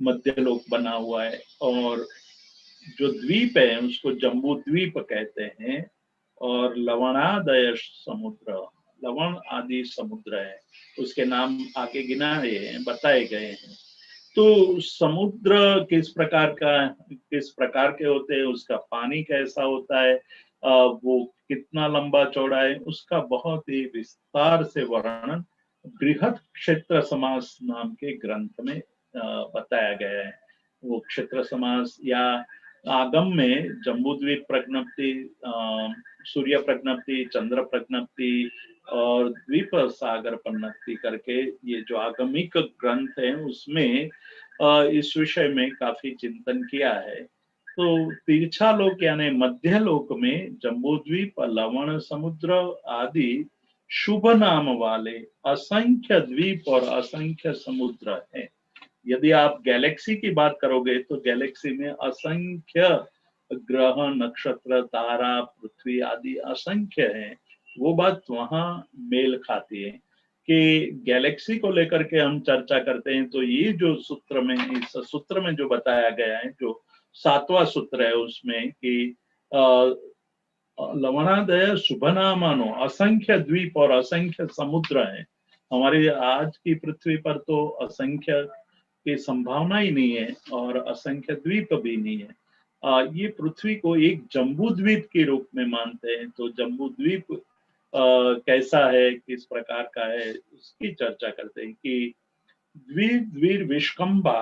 मध्यलोक बना हुआ है। और जो द्वीप है उसको जम्बू द्वीप कहते हैं। और लवणादय समुद्र, लवण आदि समुद्र है, उसके नाम आगे गिनाए हैं, बताए गए हैं। तो समुद्र किस प्रकार के होते हैं, उसका पानी कैसा होता है, वो कितना लंबा चौड़ा है, उसका बहुत ही विस्तार से वर्णन बृहद क्षेत्र समास नाम के ग्रंथ में बताया गया है। वो क्षेत्र समास या आगम में जम्बूद्वीप प्रज्ञप्ति, सूर्य प्रज्ञप्ति, चंद्र प्रज्ञप्ति और द्वीप सागर प्रज्ञप्ति करके ये जो आगमिक ग्रंथ है उसमें इस विषय में काफी चिंतन किया है। तो तीर्थालोक यानी मध्य लोक में जम्बूद्वीप, लवण समुद्र आदि शुभ नाम वाले असंख्य द्वीप और असंख्य समुद्र हैं। यदि आप गैलेक्सी की बात करोगे तो गैलेक्सी में असंख्य ग्रह, नक्षत्र, तारा, पृथ्वी आदि असंख्य हैं। वो बात वहां मेल खाती है कि गैलेक्सी को लेकर के हम चर्चा करते हैं तो ये जो सूत्र में, इस सूत्र में जो बताया गया है, जो 7वां सूत्र है उसमें कि लवणादय शुभनामानो असंख्य द्वीप और असंख्य समुद्र हैं। हमारे आज की पृथ्वी पर तो असंख्य की संभावना ही नहीं है और असंख्य द्वीप भी नहीं है। ये पृथ्वी को एक जम्बू द्वीप के रूप में मानते हैं। तो जम्बू द्वीप कैसा है, किस प्रकार का है, उसकी चर्चा करते हैं कि द्विद्वीर विष्कंबा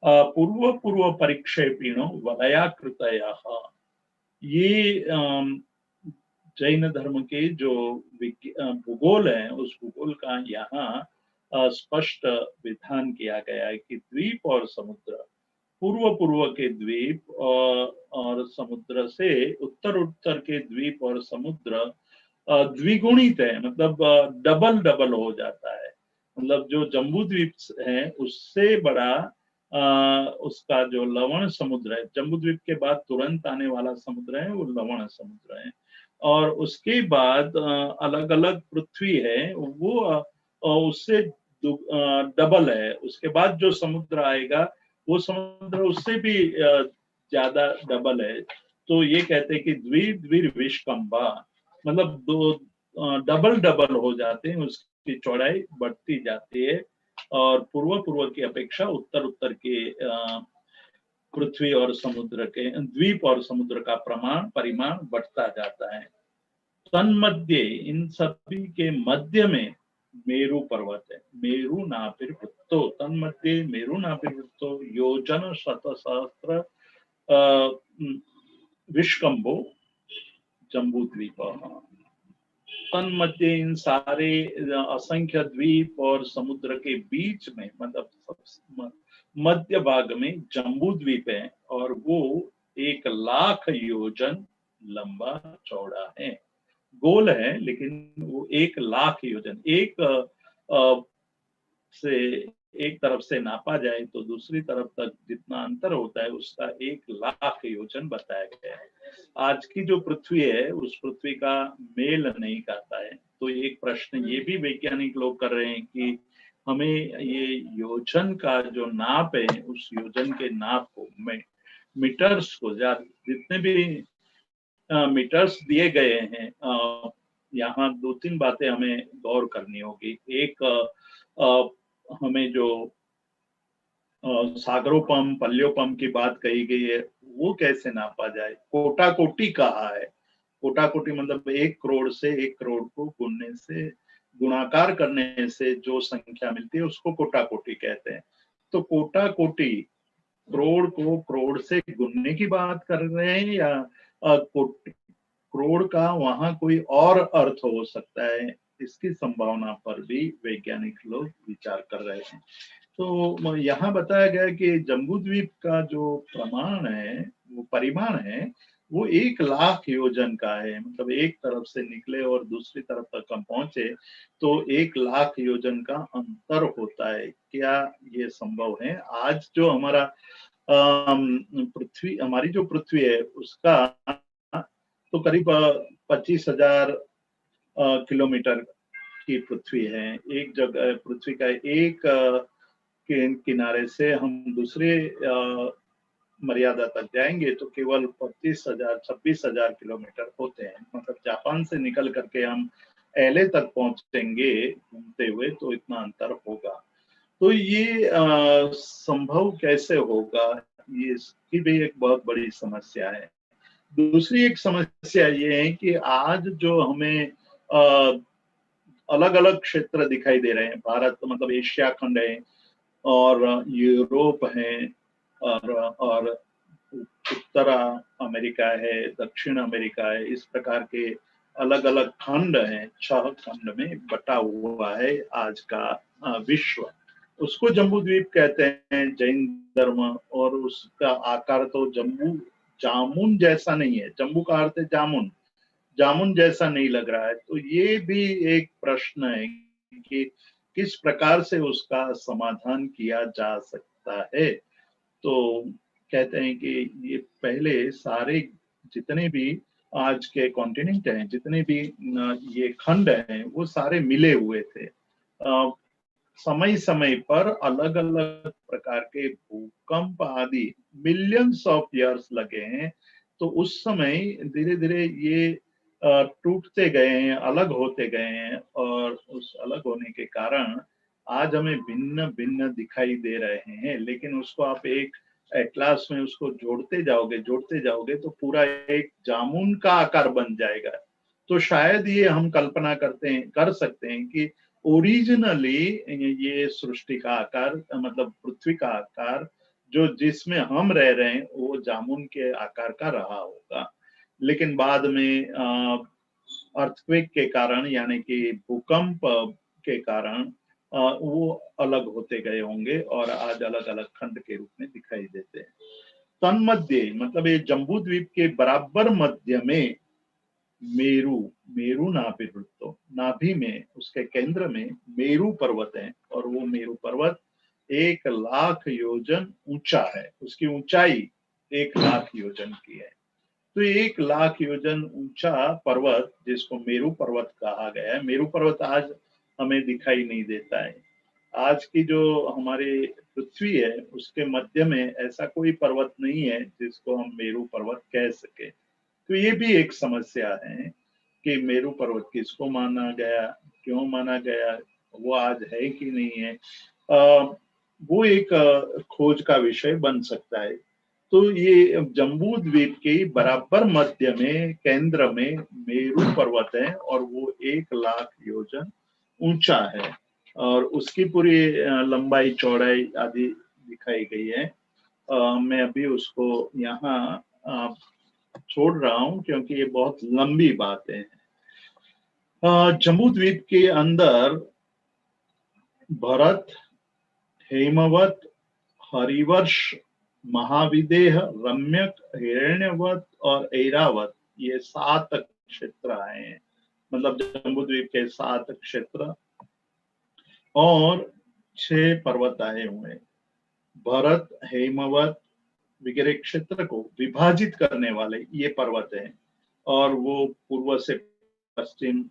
पूर्व पूर्व परिक्षेपिणो वलयाकृतयः। ये जैन धर्म के जो भूगोल है उस भूगोल का यहाँ स्पष्ट विधान किया गया है कि द्वीप और समुद्र, पूर्व पूर्व के द्वीप और समुद्र से उत्तर उत्तर के द्वीप और समुद्र द्विगुणित है, मतलब डबल डबल हो जाता है। मतलब जो जम्बू द्वीप है उससे बड़ा उसका जो लवण समुद्र है, जम्बू द्वीप के बाद तुरंत आने वाला समुद्र है वो लवण समुद्र है। और उसके बाद अलग अलग पृथ्वी है वो उससे डबल है। उसके बाद जो समुद्र आएगा वो समुद्र उससे भी ज्यादा डबल है। तो ये कहते हैं कि द्विद्वीर विष्कंबा, मतलब दो डबल डबल हो जाते हैं, उसकी चौड़ाई बढ़ती जाती है और पूर्व पूर्व की अपेक्षा उत्तर उत्तर के पृथ्वी और समुद्र के द्वीप और समुद्र का परिमाण बढ़ता जाता है। तन्मध्य, इन सभी के मध्य में मेरु पर्वत है। मेरु नाभिर्वृत्तो, तन्मध्य मेरु नाभिर्वृत्तो योजन शतसहस्र विष्कंभो जम्बूद्वीप। तन्मध्य, इन सारे असंख्य द्वीप और समुद्र के बीच में, मतलब मध्य भाग में जम्बू द्वीप है और वो 1,00,000 योजन लंबा चौड़ा है। गोल है लेकिन वो 1,00,000 योजन, एक तरफ से नापा जाए तो दूसरी तरफ तक जितना अंतर होता है उसका 1,00,000 योजन बताया गया है। आज की जो पृथ्वी है उस पृथ्वी का मेल नहीं खाता है। तो एक प्रश्न ये भी वैज्ञानिक लोग कर रहे हैं कि हमें ये योजन का जो नाप है उस योजन के नाप को, मीटर्स को, जितने भी मीटर्स दिए गए हैं, यहाँ 2-3 बातें हमें गौर करनी होगी। एक, हमें जो सागरोपम, पल्योपम की बात कही गई है, वो कैसे नापा जाए? कोटा कोटि कहा है। कोटा कोटि मतलब 1 करोड़ से 1 करोड़ को गुणने से, गुणाकार करने से जो संख्या मिलती है उसको कोटा कोटि कहते हैं। तो कोटा कोटि करोड़ को करोड़ से गुणने की बात कर रहे हैं, या करोड़ का वहां कोई और अर्थ हो सकता है, इसकी संभावना पर भी वैज्ञानिक लोग विचार कर रहे हैं। तो यहाँ बताया गया कि जम्बूद्वीप का जो प्रमाण है, वो परिमाण है, वो 1,00,000 योजन का है। मतलब एक तरफ से निकले और दूसरी तरफ तक हम पहुंचे तो 1,00,000 योजन का अंतर होता है। क्या ये संभव है? आज जो हमारा पृथ्वी, हमारी जो पृथ्वी है उसका तो करीब 25,000 किलोमीटर की पृथ्वी है। एक जगह पृथ्वी का एक किनारे से हम दूसरे मर्यादा तक जाएंगे तो केवल 25,000 26,000 किलोमीटर होते हैं। मतलब जापान से निकल करके हम एलए तक पहुंचेंगे घूमते हुए तो इतना अंतर होगा। तो ये संभव कैसे होगा, ये इसकी भी एक बहुत बड़ी समस्या है। दूसरी एक समस्या ये है कि आज जो हमें अलग अलग क्षेत्र दिखाई दे रहे हैं, भारत मतलब एशिया खंड है और यूरोप है और उत्तर अमेरिका है, दक्षिण अमेरिका है, इस प्रकार के अलग अलग खंड हैं। 6 खंड में बटा हुआ है आज का विश्व। उसको जम्बूद्वीप कहते हैं जैन धर्म, और उसका आकार तो जामुन जैसा नहीं है। जम्बू का अर्थ है जामुन, जामुन जैसा नहीं लग रहा है। तो ये भी एक प्रश्न है कि किस प्रकार से उसका समाधान किया जा सकता है। तो कहते हैं कि ये पहले सारे जितने भी आज के कॉन्टिनेंट हैं, जितने भी ये खंड हैं, वो सारे मिले हुए थे। समय समय पर अलग अलग प्रकार के भूकंप आदि मिलियंस ऑफ ईयर्स लगे हैं। तो उस समय धीरे धीरे ये टूटते गए हैं, अलग होते गए हैं, और उस अलग होने के कारण आज हमें भिन्न भिन्न दिखाई दे रहे हैं। लेकिन उसको आप एक एटलास में उसको जोड़ते जाओगे तो पूरा एक जामुन का आकार बन जाएगा। तो शायद ये हम कल्पना कर सकते हैं कि ओरिजिनली ये सृष्टि का आकार, मतलब पृथ्वी का आकार जो जिसमें हम रह रहे हैं वो जामुन के आकार का रहा होगा। लेकिन बाद में अर्थक्वेक के कारण, यानी कि भूकंप के कारण वो अलग होते गए होंगे और आज अलग अलग खंड के रूप में दिखाई देते हैं। तन्मध्य मतलब ये जम्बूद्वीप के बराबर मध्य में मेरू, मेरू नाभि में, उसके केंद्र में मेरू पर्वत है, और वो मेरू पर्वत 1,00,000 योजन ऊंचा है। उसकी ऊंचाई 1,00,000 योजन की है। तो 1,00,000 योजन ऊंचा पर्वत जिसको मेरू पर्वत कहा गया है, मेरू पर्वत आज हमें दिखाई नहीं देता है। आज की जो हमारी पृथ्वी है उसके मध्य में ऐसा कोई पर्वत नहीं है जिसको हम मेरू पर्वत कह सके। तो ये भी एक समस्या है कि मेरू पर्वत किसको माना गया, क्यों माना गया, वो आज है कि नहीं है। वो एक खोज का विषय बन सकता है। तो ये जम्बू द्वीप के बराबर मध्य में, केंद्र में मेरू पर्वत है, और वो 1,00,000 योजन ऊंचा है, और उसकी पूरी लंबाई चौड़ाई आदि दिखाई गई है। मैं अभी उसको यहाँ छोड़ रहा हूं क्योंकि ये बहुत लंबी बातें हैं। जम्बू द्वीप के अंदर भरत, हेमवत, हरिवर्ष, महाविदेह, रम्यक, हिरण्यवत और ऐरावत, ये 7 क्षेत्र आए हैं। मतलब जम्बूद्वीप के 7 क्षेत्र और 6 पर्वत आए हुए हैं। भरत, हेमवत वगैरह क्षेत्र को विभाजित करने वाले ये पर्वत हैं, और वो पूर्व से पश्चिम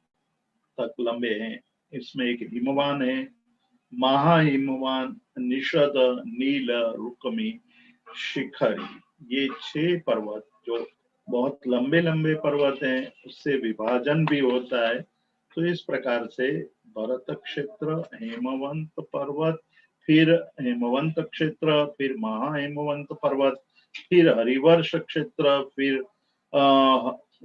तक लंबे हैं। इसमें एक हिमवान है, महाहिमवान, निषद, नील, रुक्मी, शिखरी, ये 6 पर्वत जो बहुत लंबे लंबे पर्वत हैं, उससे विभाजन भी होता है। तो इस प्रकार से भरत क्षेत्र, हेमवंत पर्वत, फिर हेमवंत क्षेत्र, फिर महाहेमवंत पर्वत, फिर हरिवर्ष क्षेत्र, फिर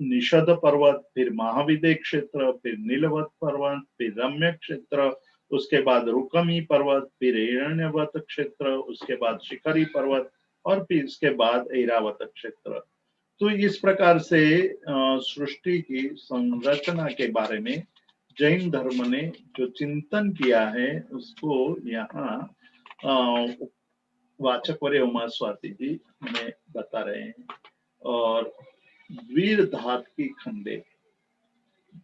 निषद पर्वत, फिर महाविदय क्षेत्र, फिर नीलवत पर्वत, फिर रम्य क्षेत्र, उसके बाद रुकमी पर्वत, फिर हिरण्यवत क्षेत्र, उसके बाद शिखरी पर्वत, और फिर इसके बाद ऐरावत क्षेत्र। तो इस प्रकार से सृष्टि की संरचना के बारे में जैन धर्म ने जो चिंतन किया है उसको यहाँ वाचकवर्य उमा स्वाति जी हमें बता रहे हैं। और वीर धातकी खंडे,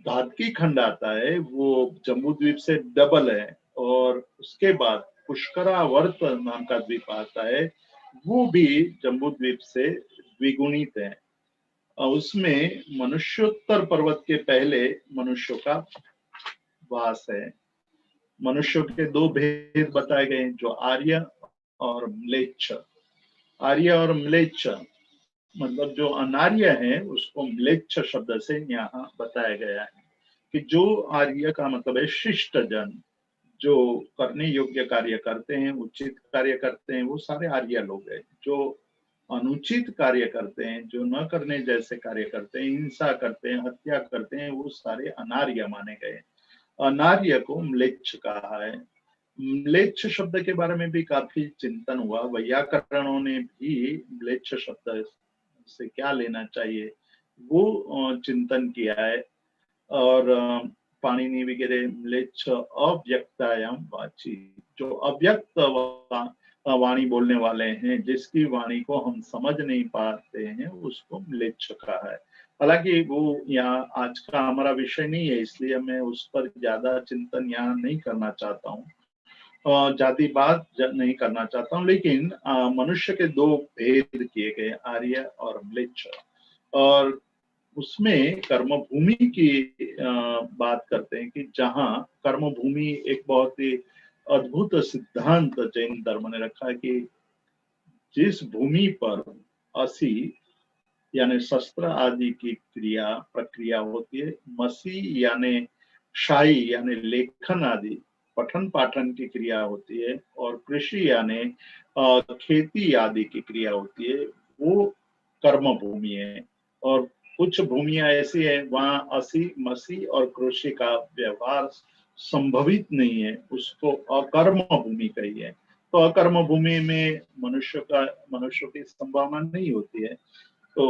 धातकी खंड आता है वो जम्बू द्वीप से डबल है, और उसके बाद पुष्करावर्त नाम का द्वीप आता है, वो भी जम्बू द्वीप से द्विगुणित है। उसमें मनुष्योत्तर पर्वत के पहले मनुष्यों का वास है। मनुष्यों के दो भेद बताए गए, जो आर्य और म्लेच्छ। आर्य और म्लेच्छ मतलब जो अनार्य है उसको म्लेच्छ शब्द से यहाँ बताया गया है कि जो आर्य का मतलब है शिष्ट जन, जो करने योग्य कार्य करते हैं, उचित कार्य करते हैं, वो सारे आर्य लोग हैं। जो अनुचित कार्य करते हैं, जो न करने जैसे कार्य करते हैं, हिंसा करते हैं, हत्या करते हैं, वो सारे अनार्य माने गए। अनार्य को म्लेच्छ कहा है। म्लेच्छ शब्द के बारे में भी काफी चिंतन हुआ। वैयाकरणों ने भी म्लेच्छ शब्द से क्या लेना चाहिए वो चिंतन किया है। और पाणिनि वगैरह म्लेच्छ अव्यक्तायाम वाची, जो अव्यक्त वाणी बोलने वाले हैं, जिसकी वाणी को हम समझ नहीं पाते हैं, उसको म्लेच्छ कहा है। हालांकि वो यहाँ आज का हमारा विषय नहीं है, इसलिए मैं उस पर ज्यादा चिंतन यहाँ नहीं करना चाहता हूँ, जाति बात नहीं करना चाहता हूँ। लेकिन मनुष्य के दो भेद किए गए, आर्य और म्लेच्छ, और उसमें कर्मभूमि की बात करते हैं कि जहाँ कर्मभूमि एक बहुत ही अद्भुत सिद्धांत जैन धर्म ने रखा है कि जिस भूमि पर असी यानी शस्त्र आदि की क्रिया प्रक्रिया होती है, मसी यानी शाही यानी लेखन आदि पठन पाठन की क्रिया होती है, और कृषि यानी खेती आदि की क्रिया होती है, वो कर्म भूमि है। और कुछ भूमियां ऐसी है वहां असी मसी और कृषि का व्यवहार संभवित नहीं है, उसको अकर्म भूमि कही है। तो अकर्म भूमि में मनुष्य की संभावना नहीं होती है। तो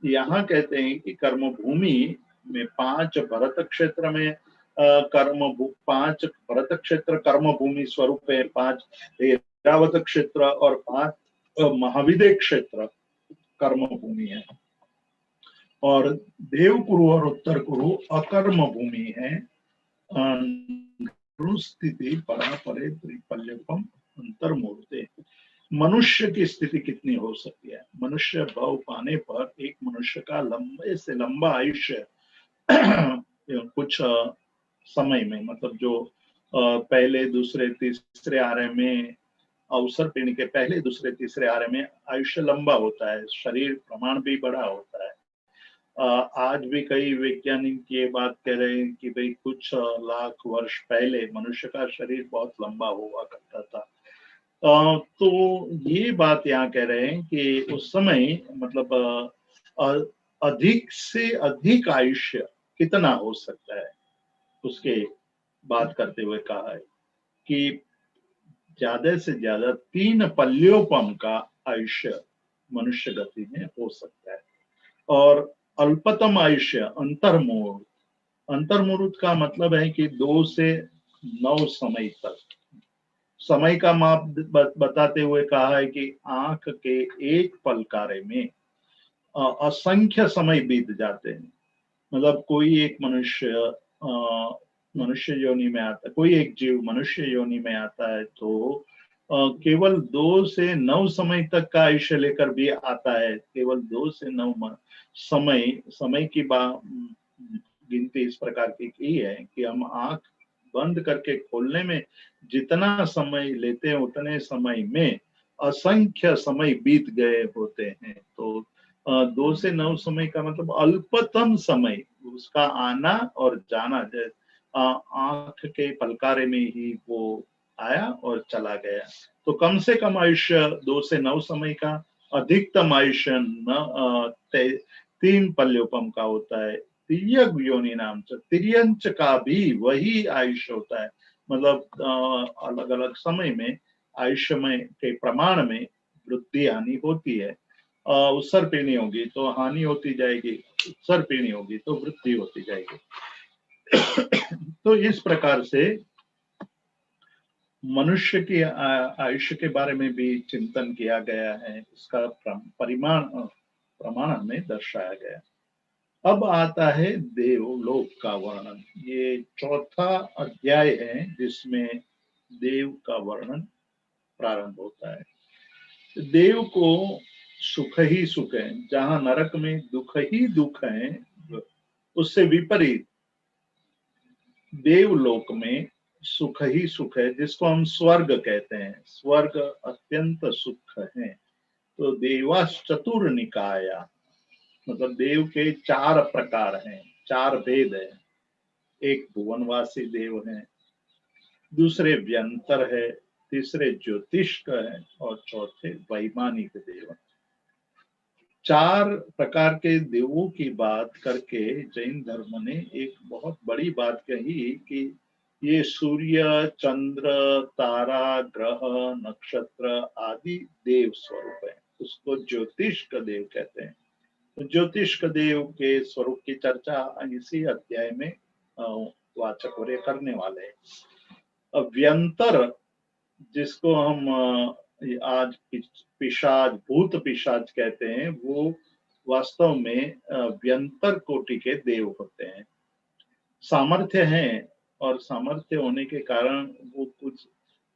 यहाँ कहते हैं कि कर्म भूमि में 5 भरत क्षेत्र में पांच भरत क्षेत्र कर्म भूमि स्वरूप है, 5 ऐरावत क्षेत्र और 5 महाविदय क्षेत्र कर्म भूमि है, और देव कुरु और उत्तर कुरु अकर्म भूमि है। स्थिति परापरे त्रिपल्यपम अंतर्मूर्ते, मनुष्य की स्थिति कितनी हो सकती है। मनुष्य भाव पाने पर एक मनुष्य का लंबे से लंबा आयुष्य कुछ समय में, मतलब जो पहले दूसरे तीसरे आर्य में अवसर पीने के पहले दूसरे तीसरे आर्य में आयुष्य लंबा होता है, शरीर प्रमाण भी बड़ा होता है। आज भी कई वैज्ञानिक ये बात कह रहे हैं कि भाई कुछ लाख वर्ष पहले मनुष्य का शरीर बहुत लंबा हुआ करता था। तो ये बात यहाँ कह रहे हैं कि उस समय मतलब अधिक से अधिक आयुष्य कितना हो सकता है, उसके बात करते हुए कहा है कि ज्यादा से ज्यादा 3 पल्योपम का आयुष्य मनुष्य गति में हो सकता है। और अल्पतम आयुष्य अंतर्मुहूर्त, अंतर्मुहूर्त का मतलब है कि 2 से 9 समय तक, समय का माप बताते हुए कहा है कि आंख के एक पलकारे में असंख्य समय बीत जाते हैं। मतलब कोई एक मनुष्य योनि में आता है, कोई एक जीव मनुष्य योनि में आता है तो केवल 2 से 9 समय तक का आयुष्य लेकर भी आता है। केवल 2 से 9 समय की गिनती इस प्रकार की है कि हम आंख बंद करके खोलने में जितना समय लेते हैं उतने समय में असंख्य समय बीत गए होते हैं। तो 2 से 9 समय का मतलब अल्पतम समय उसका आना और जाना, आंख के पलकारे में ही वो आया और चला गया। तो कम से कम आयुष्य 2 से 9 समय का, अधिकतम आयुष्य 3 पल्योपम का होता है। तिर्यक योनि नाम से, तिर्यंच का भी वही आयुष्य होता है। मतलब अलग अलग समय में आयुष्य में के प्रमाण में वृद्धि हानि होती है। उत्सर पीढ़ी होगी तो हानि होती जाएगी, उत्सर पीढ़ी होगी तो वृद्धि होती जाएगी। तो इस प्रकार से मनुष्य की आयुष्य के बारे में भी चिंतन किया गया है, इसका प्रमाण में दर्शाया गया। अब आता है देवलोक का वर्णन। ये चौथा अध्याय है जिसमें देव का वर्णन प्रारंभ होता है। देव को सुख ही सुख है, जहां नरक में दुख ही दुख है, उससे विपरीत देवलोक में सुख ही सुख है, जिसको हम स्वर्ग कहते हैं। स्वर्ग अत्यंत सुख है। तो देवास चतुर निकाया, मतलब देव के 4 प्रकार हैं, 4 भेद हैं। एक भुवनवासी देव है, दूसरे व्यंतर है, तीसरे ज्योतिष्क है और चौथे वैमानिक देव। 4 प्रकार के देवों की बात करके जैन धर्म ने एक बहुत बड़ी बात कही कि ये सूर्य, चंद्र, तारा, ग्रह, नक्षत्र आदि देव स्वरूप है। उसको ज्योतिष्क देव कहते हैं। तो ज्योतिष्क देव के स्वरूप की चर्चा इसी अध्याय में वाचक वर्य करने वाले हैं। व्यंतर, जिसको हम आज पिशाच, भूत पिशाच कहते हैं, वो वास्तव में व्यंतर कोटि के देव होते हैं। सामर्थ्य है और सामर्थ्य होने के कारण वो कुछ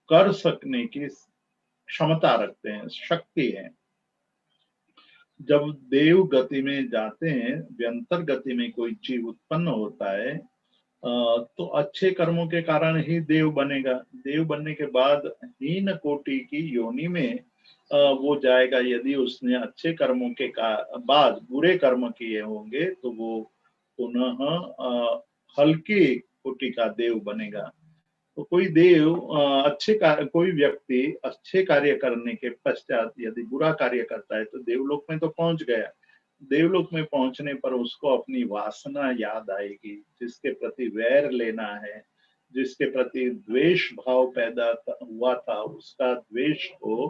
कर सकने की क्षमता रखते हैं, शक्ति है। जब देव गति में जाते हैं, व्यंतर गति में कोई जीव उत्पन्न होता है, तो अच्छे कर्मों के कारण ही देव बनेगा। देव बनने के बाद हीन कोटि की योनि में वो जाएगा। यदि उसने अच्छे कर्मों के बाद बुरे कर्म किए होंगे तो वो पुनः हल्की कोटि का देव बनेगा। तो कोई देव कोई व्यक्ति अच्छे कार्य करने के पश्चात यदि बुरा कार्य करता है तो देवलोक में तो पहुंच गया। देवलोक में पहुंचने पर उसको अपनी वासना याद आएगी, जिसके प्रति वैर लेना है, जिसके प्रति द्वेष भाव पैदा हुआ था, उसका द्वेष को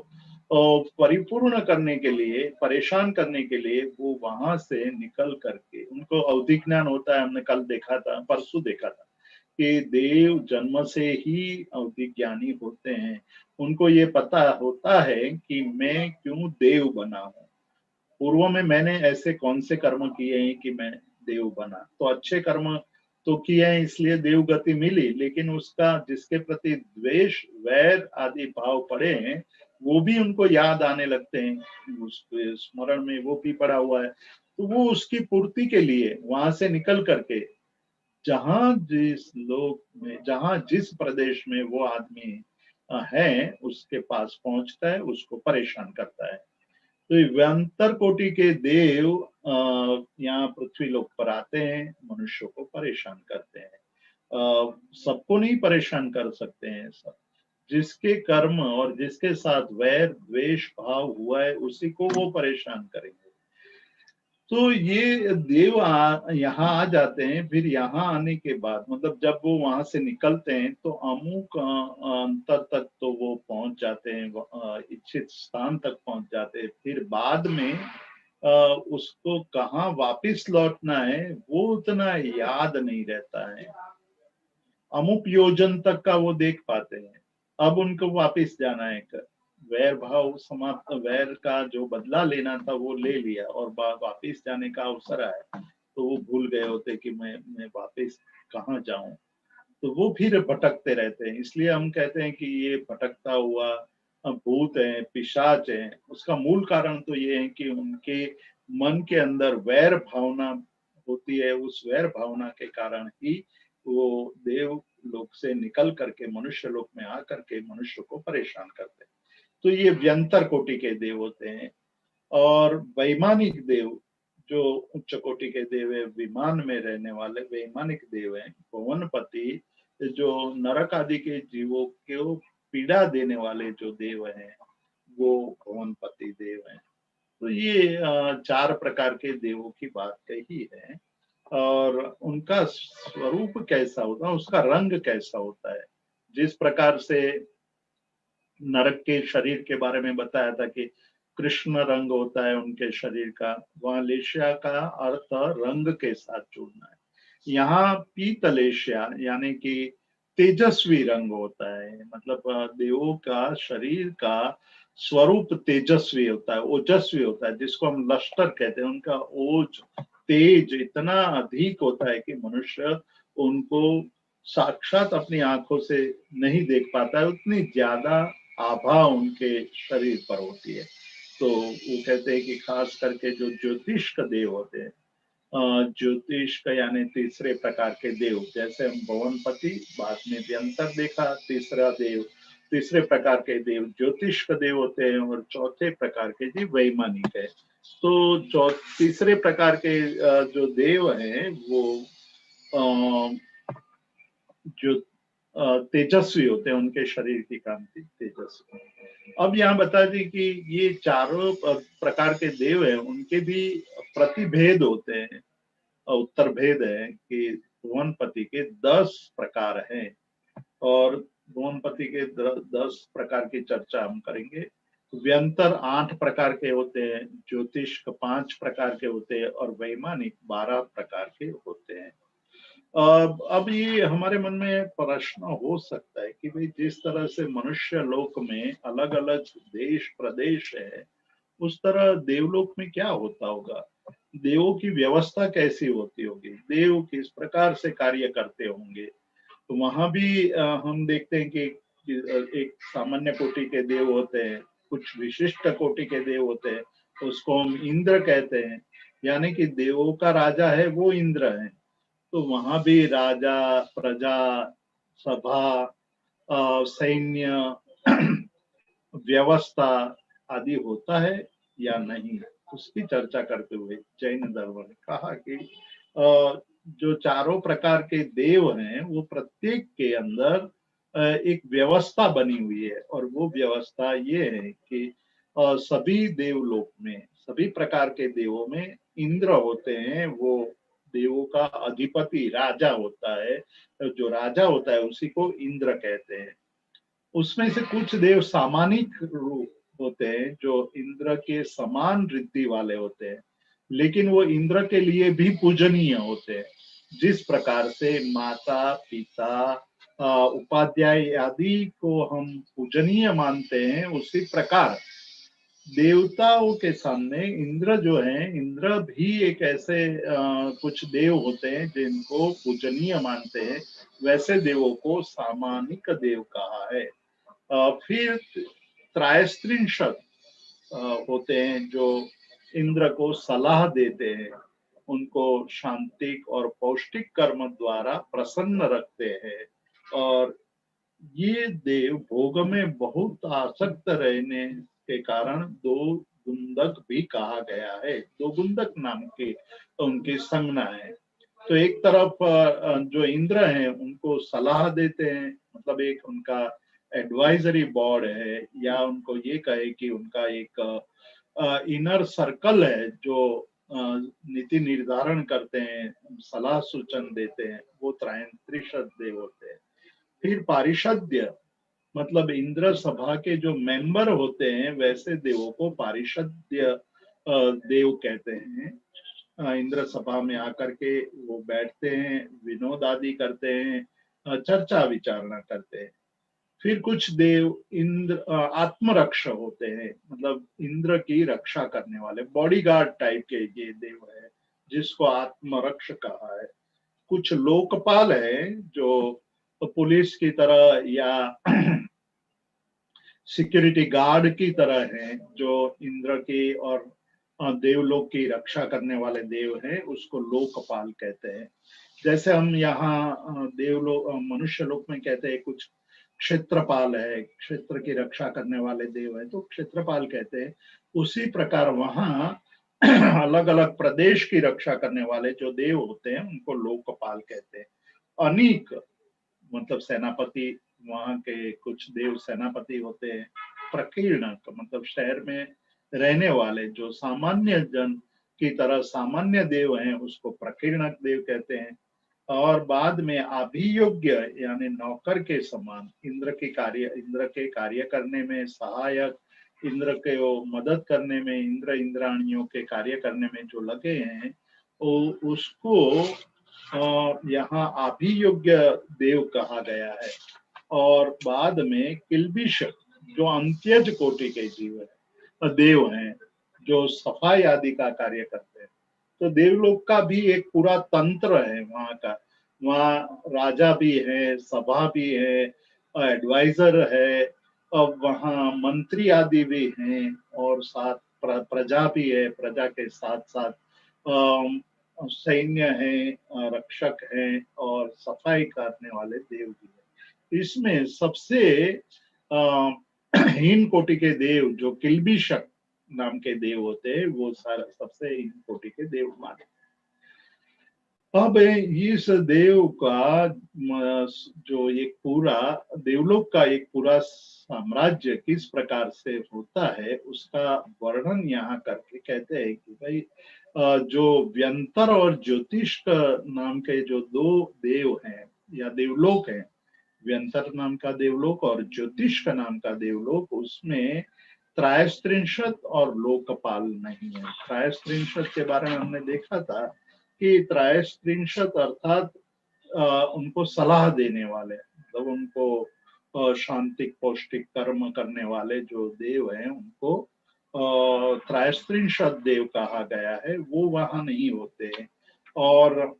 परिपूर्ण करने के लिए, परेशान करने के लिए वो वहां से निकल करके, उनको अवधि ज्ञान होता है। हमने कल देखा था, परसों देखा था कि देव जन्म से ही अवधि ज्ञानी होते हैं। उनको ये पता होता है कि मैं क्यों देव बना हूं, पूर्व में मैंने ऐसे कौन से कर्म किए हैं कि मैं देव बना। तो अच्छे कर्म तो किए हैं इसलिए देव गति मिली, लेकिन उसका जिसके प्रति द्वेष, वैर आदि भाव पड़े हैं वो भी उनको याद आने लगते हैं, उस स्मरण में वो भी पड़ा हुआ है। तो वो उसकी पूर्ति के लिए वहां से निकल करके जहां जिस प्रदेश में वो आदमी है उसके पास पहुंचता है, उसको परेशान करता है। तो व्यंतर कोटि के देव यहाँ पृथ्वी लोक पर आते हैं, मनुष्यों को परेशान करते हैं। सबको नहीं परेशान कर सकते हैं सब, जिसके कर्म और जिसके साथ वैर द्वेष भाव हुआ है उसी को वो परेशान करेंगे। तो ये देव यहाँ आ जाते हैं। फिर यहाँ आने के बाद मतलब जब वो वहां से निकलते हैं तो अमुक अंतर तक तो वो पहुंच जाते हैं, इच्छित स्थान तक पहुंच जाते हैं। फिर बाद में उसको कहाँ वापिस लौटना है वो उतना याद नहीं रहता है। अमुक योजन तक का वो देख पाते हैं, अब उनको वापिस जाना है। वैर भाव समाप्त, वैर का जो बदला लेना था वो ले लिया और वापिस जाने का अवसर आया तो वो भूल गए होते कि मैं वापिस कहाँ जाऊं। तो वो फिर भटकते रहते हैं। इसलिए हम कहते हैं कि ये भटकता हुआ भूत है, पिशाच है। उसका मूल कारण तो ये है कि उनके मन के अंदर वैर भावना होती है। उस वैर भावना के कारण ही वो देव लोक से निकल करके मनुष्य लोक में आकर के मनुष्य को परेशान करते हैं। तो ये व्यंतर कोटि के देव होते हैं। और वैमानिक देव जो उच्च कोटि के देव है, विमान में रहने वाले वैमानिक देव हैं। भुवनपति जो नरक आदि के जीवों को पीड़ा देने वाले जो देव हैं वो भुवनपति देव हैं। तो ये 4 प्रकार के देवों की बात कही है। और उनका स्वरूप कैसा होता है, उसका रंग कैसा होता है। जिस प्रकार से नरक के शरीर के बारे में बताया था कि कृष्ण रंग होता है उनके शरीर का, वहां लेशिया का अर्थ रंग के साथ जोड़ना है। यहाँ पीतलेशिया यानी कि तेजस्वी रंग होता है, मतलब देवों का शरीर का स्वरूप तेजस्वी होता है, ओजस्वी होता है, जिसको हम लश्कर कहते हैं। उनका ओज तेज इतना अधिक होता है कि मनुष्य उनको साक्षात अपनी आंखों से नहीं देख पाता है, उतनी ज्यादा आभा उनके शरीर पर होती है। तो वो कहते हैं कि खास करके जो ज्योतिष का देव होते हैं, ज्योतिष का यानी तीसरे प्रकार के देव, जैसे हम भुवनपति, बाद में व्यंतर देखा, तीसरे प्रकार के देव ज्योतिष का देव होते हैं, और चौथे प्रकार के जी वैमानिक है। तो तीसरे प्रकार के जो देव हैं वो जो तेजस्वी होते हैं, उनके शरीर की कांति तेजस्वी। अब यहाँ बता दी कि ये चारों प्रकार के देव हैं, उनके भी प्रतिभेद होते हैं, उत्तर भेद है कि भुवनपति के 10 प्रकार हैं। और भुवनपति के 10 प्रकार की चर्चा हम करेंगे। व्यंतर 8 प्रकार के होते हैं, ज्योतिष 5 प्रकार के होते हैं, और वैमानिक 12 प्रकार के होते हैं। अब ये हमारे मन में प्रश्न हो सकता है कि भाई जिस तरह से मनुष्य लोक में अलग अलग देश प्रदेश है, उस तरह देवलोक में क्या होता होगा, देवों की व्यवस्था कैसी होती होगी, देव किस प्रकार से कार्य करते होंगे। तो वहां भी हम देखते हैं कि एक सामान्य कोटि के देव होते हैं, कुछ विशिष्ट कोटि के देव होते हैं, उसको हम इंद्र कहते हैं, यानी कि देवों का राजा है वो इंद्र है। तो वहां भी राजा, प्रजा, सभा, सैन्य, व्यवस्था आदि होता है या नहीं, उसकी चर्चा करते हुए जैन धर्म ने कहा कि जो चारों प्रकार के देव हैं वो प्रत्येक के अंदर एक व्यवस्था बनी हुई है, और वो व्यवस्था ये है कि सभी देवलोक में, सभी प्रकार के देवों में इंद्र होते हैं, वो देवों का अधिपति राजा होता है। जो राजा होता है उसी को इंद्र कहते हैं। उसमें से कुछ देव सामानिक रूप होते हैं जो इंद्र के समान रिद्धि वाले होते हैं, लेकिन वो इंद्र के लिए भी पूजनीय होते हैं। जिस प्रकार से माता पिता उपाध्याय आदि को हम पूजनीय मानते हैं, उसी प्रकार देवताओं के सामने इंद्र जो है, इंद्र भी एक ऐसे कुछ देव होते हैं जिनको पूजनीय मानते हैं। वैसे देवों को सामानिक देव कहा है। फिर त्रयस्त्रिंशत होते हैं जो इंद्र को सलाह देते हैं, उनको शांतिक और पौष्टिक कर्म द्वारा प्रसन्न रखते हैं। और ये देव भोग में बहुत आसक्त रहने के कारण दो गुंदक भी कहा गया है। दो गुंदक नाम की उनकी संज्ञा है। तो एक तरफ जो इंद्र हैं उनको सलाह देते हैं, मतलब एक उनका एडवाइजरी बोर्ड है, या उनको ये कहे कि उनका एक इनर सर्कल है जो नीति निर्धारण करते हैं, सलाह सूचन देते हैं, वो त्रयस्त्रिंशत देव होते हैं। फिर पारिषद्य, मतलब इंद्र सभा के जो मेंबर होते हैं वैसे देवों को पारिषद्य देव कहते हैं। इंद्र सभा में आकर के वो बैठते हैं, विनोद आदि करते हैं, चर्चा विचारणा करते हैं। फिर कुछ देव इंद्र आत्मरक्ष होते हैं, मतलब इंद्र की रक्षा करने वाले बॉडीगार्ड टाइप के ये देव है, जिसको आत्मरक्ष कहा है। कुछ लोकपाल है जो पुलिस की तरह या सिक्योरिटी गार्ड की तरह हैं, जो इंद्र की और देवलोक की रक्षा करने वाले देव हैं, उसको लोकपाल कहते हैं। जैसे हम यहाँ देवलोक मनुष्य लोक में कहते हैं कुछ क्षेत्रपाल है, क्षेत्र की रक्षा करने वाले देव है तो क्षेत्रपाल कहते हैं। उसी प्रकार वहां अलग अलग प्रदेश की रक्षा करने वाले जो देव होते हैं उनको लोकपाल कहते हैं। अनेक मतलब सेनापति, वहां के कुछ देव सेनापति होते हैं। प्रकीर्णक मतलब शहर में रहने वाले जो सामान्य जन की तरह सामान्य देव हैं उसको प्रकीर्णक देव कहते हैं। और बाद में अभियोग्य यानी नौकर के समान इंद्र के कार्य करने में सहायक, इंद्र के वो मदद करने में, इंद्र इंद्राणियों के कार्य करने में जो लगे हैं उसको यहाँ अभियोग्य देव कहा गया है। और बाद में किल्बिष जो अंत्यज कोटि के जीव है देव हैं जो सफाई आदि का कार्य करते हैं। तो देवलोक का भी एक पूरा तंत्र है वहाँ का। वहाँ राजा भी है, सभा भी है, एडवाइजर है, और वहाँ मंत्री आदि भी हैं, और साथ प्रजा भी है। प्रजा के साथ साथ सैन्य है, रक्षक हैं, और सफाई करने वाले देव भी है। इसमें सबसे हीन कोटि के देव जो किल्बिषक नाम के देव होते हैं वो सबसे हीन कोटि के देव माने। अब इस देव का जो एक पूरा देवलोक का एक पूरा साम्राज्य किस प्रकार से होता है उसका वर्णन यहाँ करके कहते हैं कि भाई जो व्यंतर और ज्योतिष नाम के जो दो देव हैं या देवलोक हैं, व्यंतर नाम का देवलोक और ज्योतिष का नाम का देवलोक, उसमें त्रयस्त्रिंशत और लोकपाल नहीं है। त्रयस्त्रिंशत के बारे में हमने देखा था कि त्रयस्त्रिंशत अर्थात उनको सलाह देने वाले, मतलब उनको शांतिक पौष्टिक कर्म करने वाले जो देव हैं उनको त्रयस्त्रिंशत देव कहा गया है, वो वहां नहीं होते हैं। और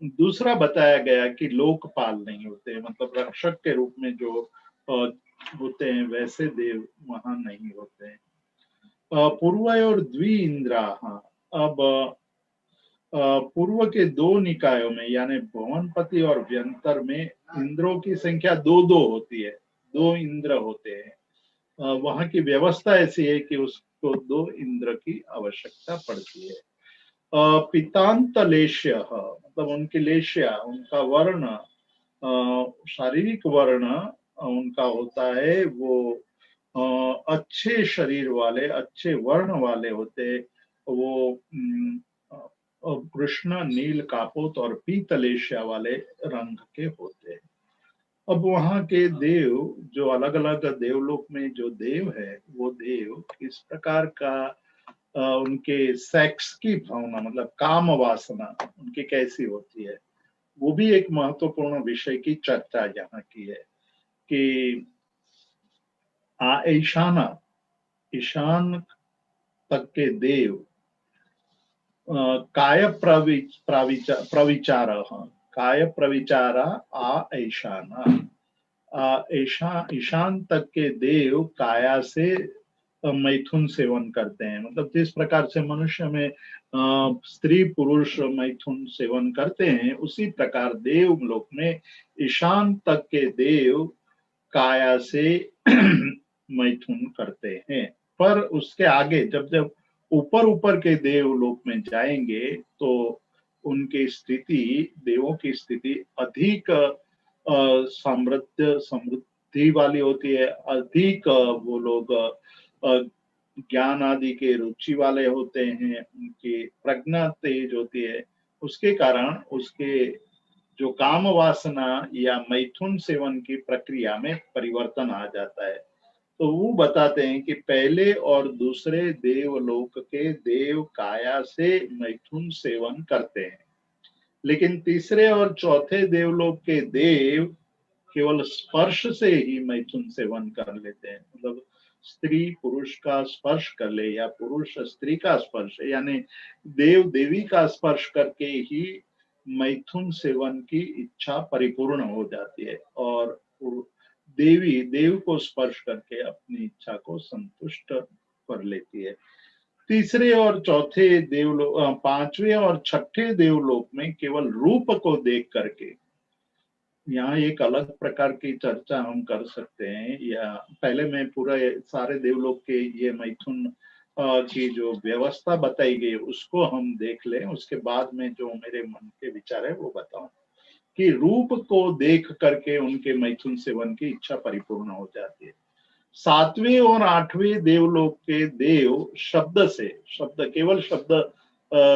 दूसरा बताया गया कि लोकपाल नहीं होते, मतलब रक्षक के रूप में जो होते हैं वैसे देव वहां नहीं होते हैं। पूर्व और द्वि इंद्रा, हाँ, अब पूर्व के दो निकायों में यानी भवनपति और व्यंतर में इंद्रों की संख्या दो दो होती है, दो इंद्र होते हैं। वहां की व्यवस्था ऐसी है कि उसको दो इंद्र की आवश्यकता पड़ती है। पितांत लेश्य मतलब उनकी लेश्या, उनका वर्ण, शारीरिक वर्ण उनका होता है वो अच्छे शरीर वाले, अच्छे वर्ण वाले होते। वो कृष्ण, नील, कापोत और पीतलेशिया वाले रंग के होते हैं। अब वहां के देव जो अलग अलग देवलोक में जो देव है वो देव इस प्रकार का उनके सेक्स की भावना मतलब काम वासना उनकी कैसी होती है, वो भी एक महत्वपूर्ण विषय की चर्चा यहाँ की है कि ईशान तक के देव काय प्रविचार काय प्रविचारा ईशान तक के देव काया से मैथुन सेवन करते हैं। मतलब जिस प्रकार से मनुष्य में स्त्री पुरुष मैथुन सेवन करते हैं उसी प्रकार देवलोक में ईशान तक के देव काया से मैथुन करते हैं। पर उसके आगे जब ऊपर ऊपर के देवलोक में जाएंगे तो उनकी स्थिति, देवों की स्थिति अधिक समृद्धि वाली होती है। अधिक वो लोग ज्ञान आदि के रुचि वाले होते हैं, उनकी प्रज्ञा तेज होती है। उसके कारण उसके जो काम वासना या मैथुन सेवन की प्रक्रिया में परिवर्तन आ जाता है। तो वो बताते हैं कि पहले और दूसरे देवलोक के देव काया से मैथुन सेवन करते हैं, लेकिन तीसरे और चौथे देवलोक के देव केवल स्पर्श से ही मैथुन सेवन कर लेते हैं। मतलब स्त्री पुरुष का स्पर्श कर ले या पुरुष स्त्री का स्पर्श, यानी देव देवी का स्पर्श करके ही मैथुन सेवन की इच्छा परिपूर्ण हो जाती है और देवी देव को स्पर्श करके अपनी इच्छा को संतुष्ट कर लेती है। तीसरे और चौथे देवलोक, पांचवें और छठे देवलोक में केवल रूप को देख करके यहाँ एक अलग प्रकार की चर्चा हम कर सकते हैं, या पहले मैं पूरा सारे देवलोक के ये मैथुन की जो व्यवस्था बताई गई उसको हम देख लें, उसके बाद में जो मेरे मन के विचार है वो बताऊं। कि रूप को देख करके उनके मैथुन सेवन की इच्छा परिपूर्ण हो जाती है। 7वें और 8वें देवलोक के देव शब्द केवल शब्द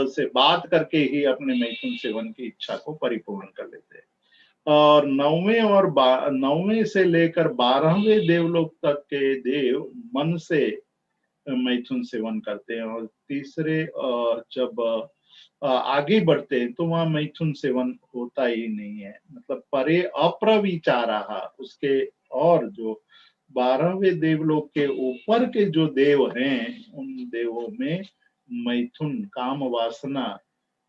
से बात करके ही अपने मैथुन सेवन की इच्छा को परिपूर्ण कर लेते हैं। और 9वें से लेकर 12वें देवलोक तक के देव मन से मैथुन सेवन करते हैं, और तीसरे जब आगे बढ़ते हैं तो वहां मैथुन सेवन होता ही नहीं है। मतलब परे अप्रविचारा उसके, और जो 12वें देवलोक के ऊपर के जो देव हैं उन देवों में मैथुन काम वासना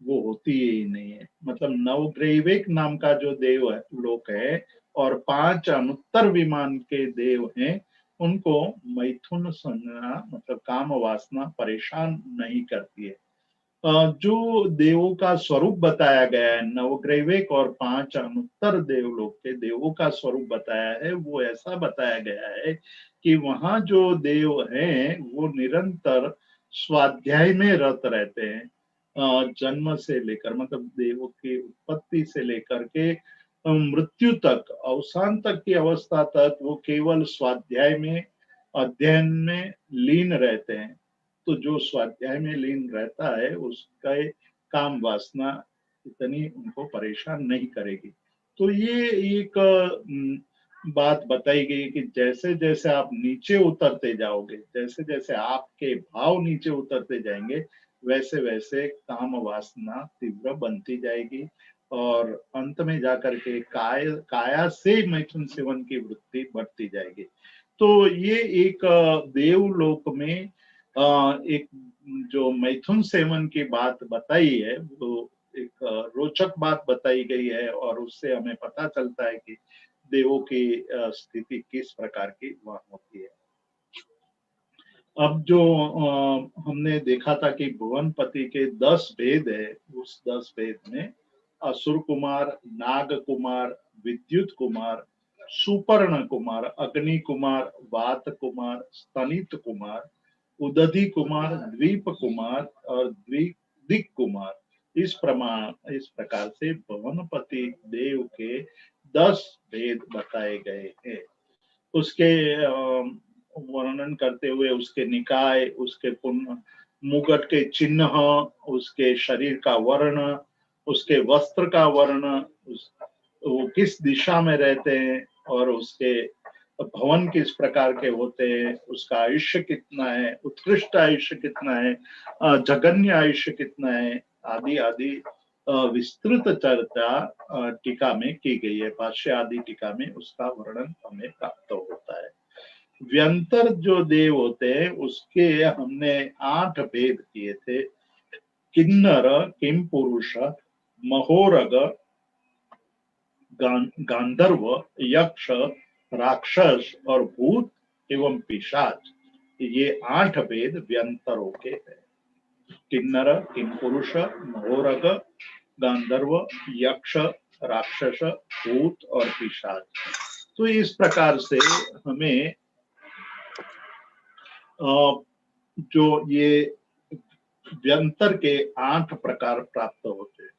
वो होती ही नहीं है। मतलब नवग्रैविक नाम का जो देव है लोक है और 5 अनुत्तर विमान के देव हैं, उनको मैथुन संज्ञा मतलब काम वासना परेशान नहीं करती है। जो देवों का स्वरूप बताया गया है, नवग्रैविक और 5 अनुत्तर देवलोक के देवों का स्वरूप बताया है, वो ऐसा बताया गया है कि वहां जो देव हैं वो निरंतर स्वाध्याय में रत रहते हैं। जन्म से लेकर मतलब देवों की उत्पत्ति से लेकर के मृत्यु तक, अवसान तक की अवस्था तक वो केवल स्वाध्याय में, अध्ययन में लीन रहते हैं। तो जो स्वाध्याय में लीन रहता है उसका काम वासना इतनी उनको परेशान नहीं करेगी। तो ये एक बात बताई गई कि जैसे जैसे आप नीचे उतरते जाओगे, जैसे जैसे आपके भाव नीचे उतरते जाएंगे, वैसे वैसे काम वासना तीव्र बनती जाएगी, और अंत में जाकर के काया से मैथुन सेवन की वृत्ति बढ़ती जाएगी। तो ये एक देवलोक में एक जो मैथुन सेवन की बात बताई है वो एक रोचक बात बताई गई है, और उससे हमें पता चलता है कि देवों की स्थिति किस प्रकार की वहां होती है। अब जो हमने देखा था कि भुवनपति के 10 भेद है, उस 10 भेद में असुर कुमार, नाग कुमार, विद्युत कुमार, सुपर्ण कुमार, अग्नि कुमार, वात कुमार, स्तनित कुमार, उदधि कुमार, द्वीप कुमार और दिक कुमार, इस प्रकार से भुवनपति देव के 10 भेद बताए गए हैं। उसके वर्णन करते हुए उसके निकाय, उसके मुगट के चिन्ह, उसके शरीर का वर्ण, उसके वस्त्र का वर्ण, वो किस दिशा में रहते हैं और उसके भवन किस प्रकार के होते हैं, उसका आयुष्य कितना है, उत्कृष्ट आयुष्य कितना है, जघन्य आयुष्य कितना है, आदि आदि विस्तृत चर्चा टीका में की गई है। भाष्य आदि टीका में उसका वर्णन हमें प्राप्त होता है। व्यंतर जो देव होते हैं उसके हमने 8 भेद किए थे। किन्नर, किम पुरुष, महोरग, गांधर्व, यक्ष, राक्षस और भूत एवं पिशाच, ये 8 भेद व्यंतरों के हैं। किन्नर, किम पुरुष, महोरग, गांधर्व, यक्ष, राक्षस, भूत और पिशाच। तो इस प्रकार से हमें जो ये व्यंतर के 8 प्रकार प्राप्त होते हैं।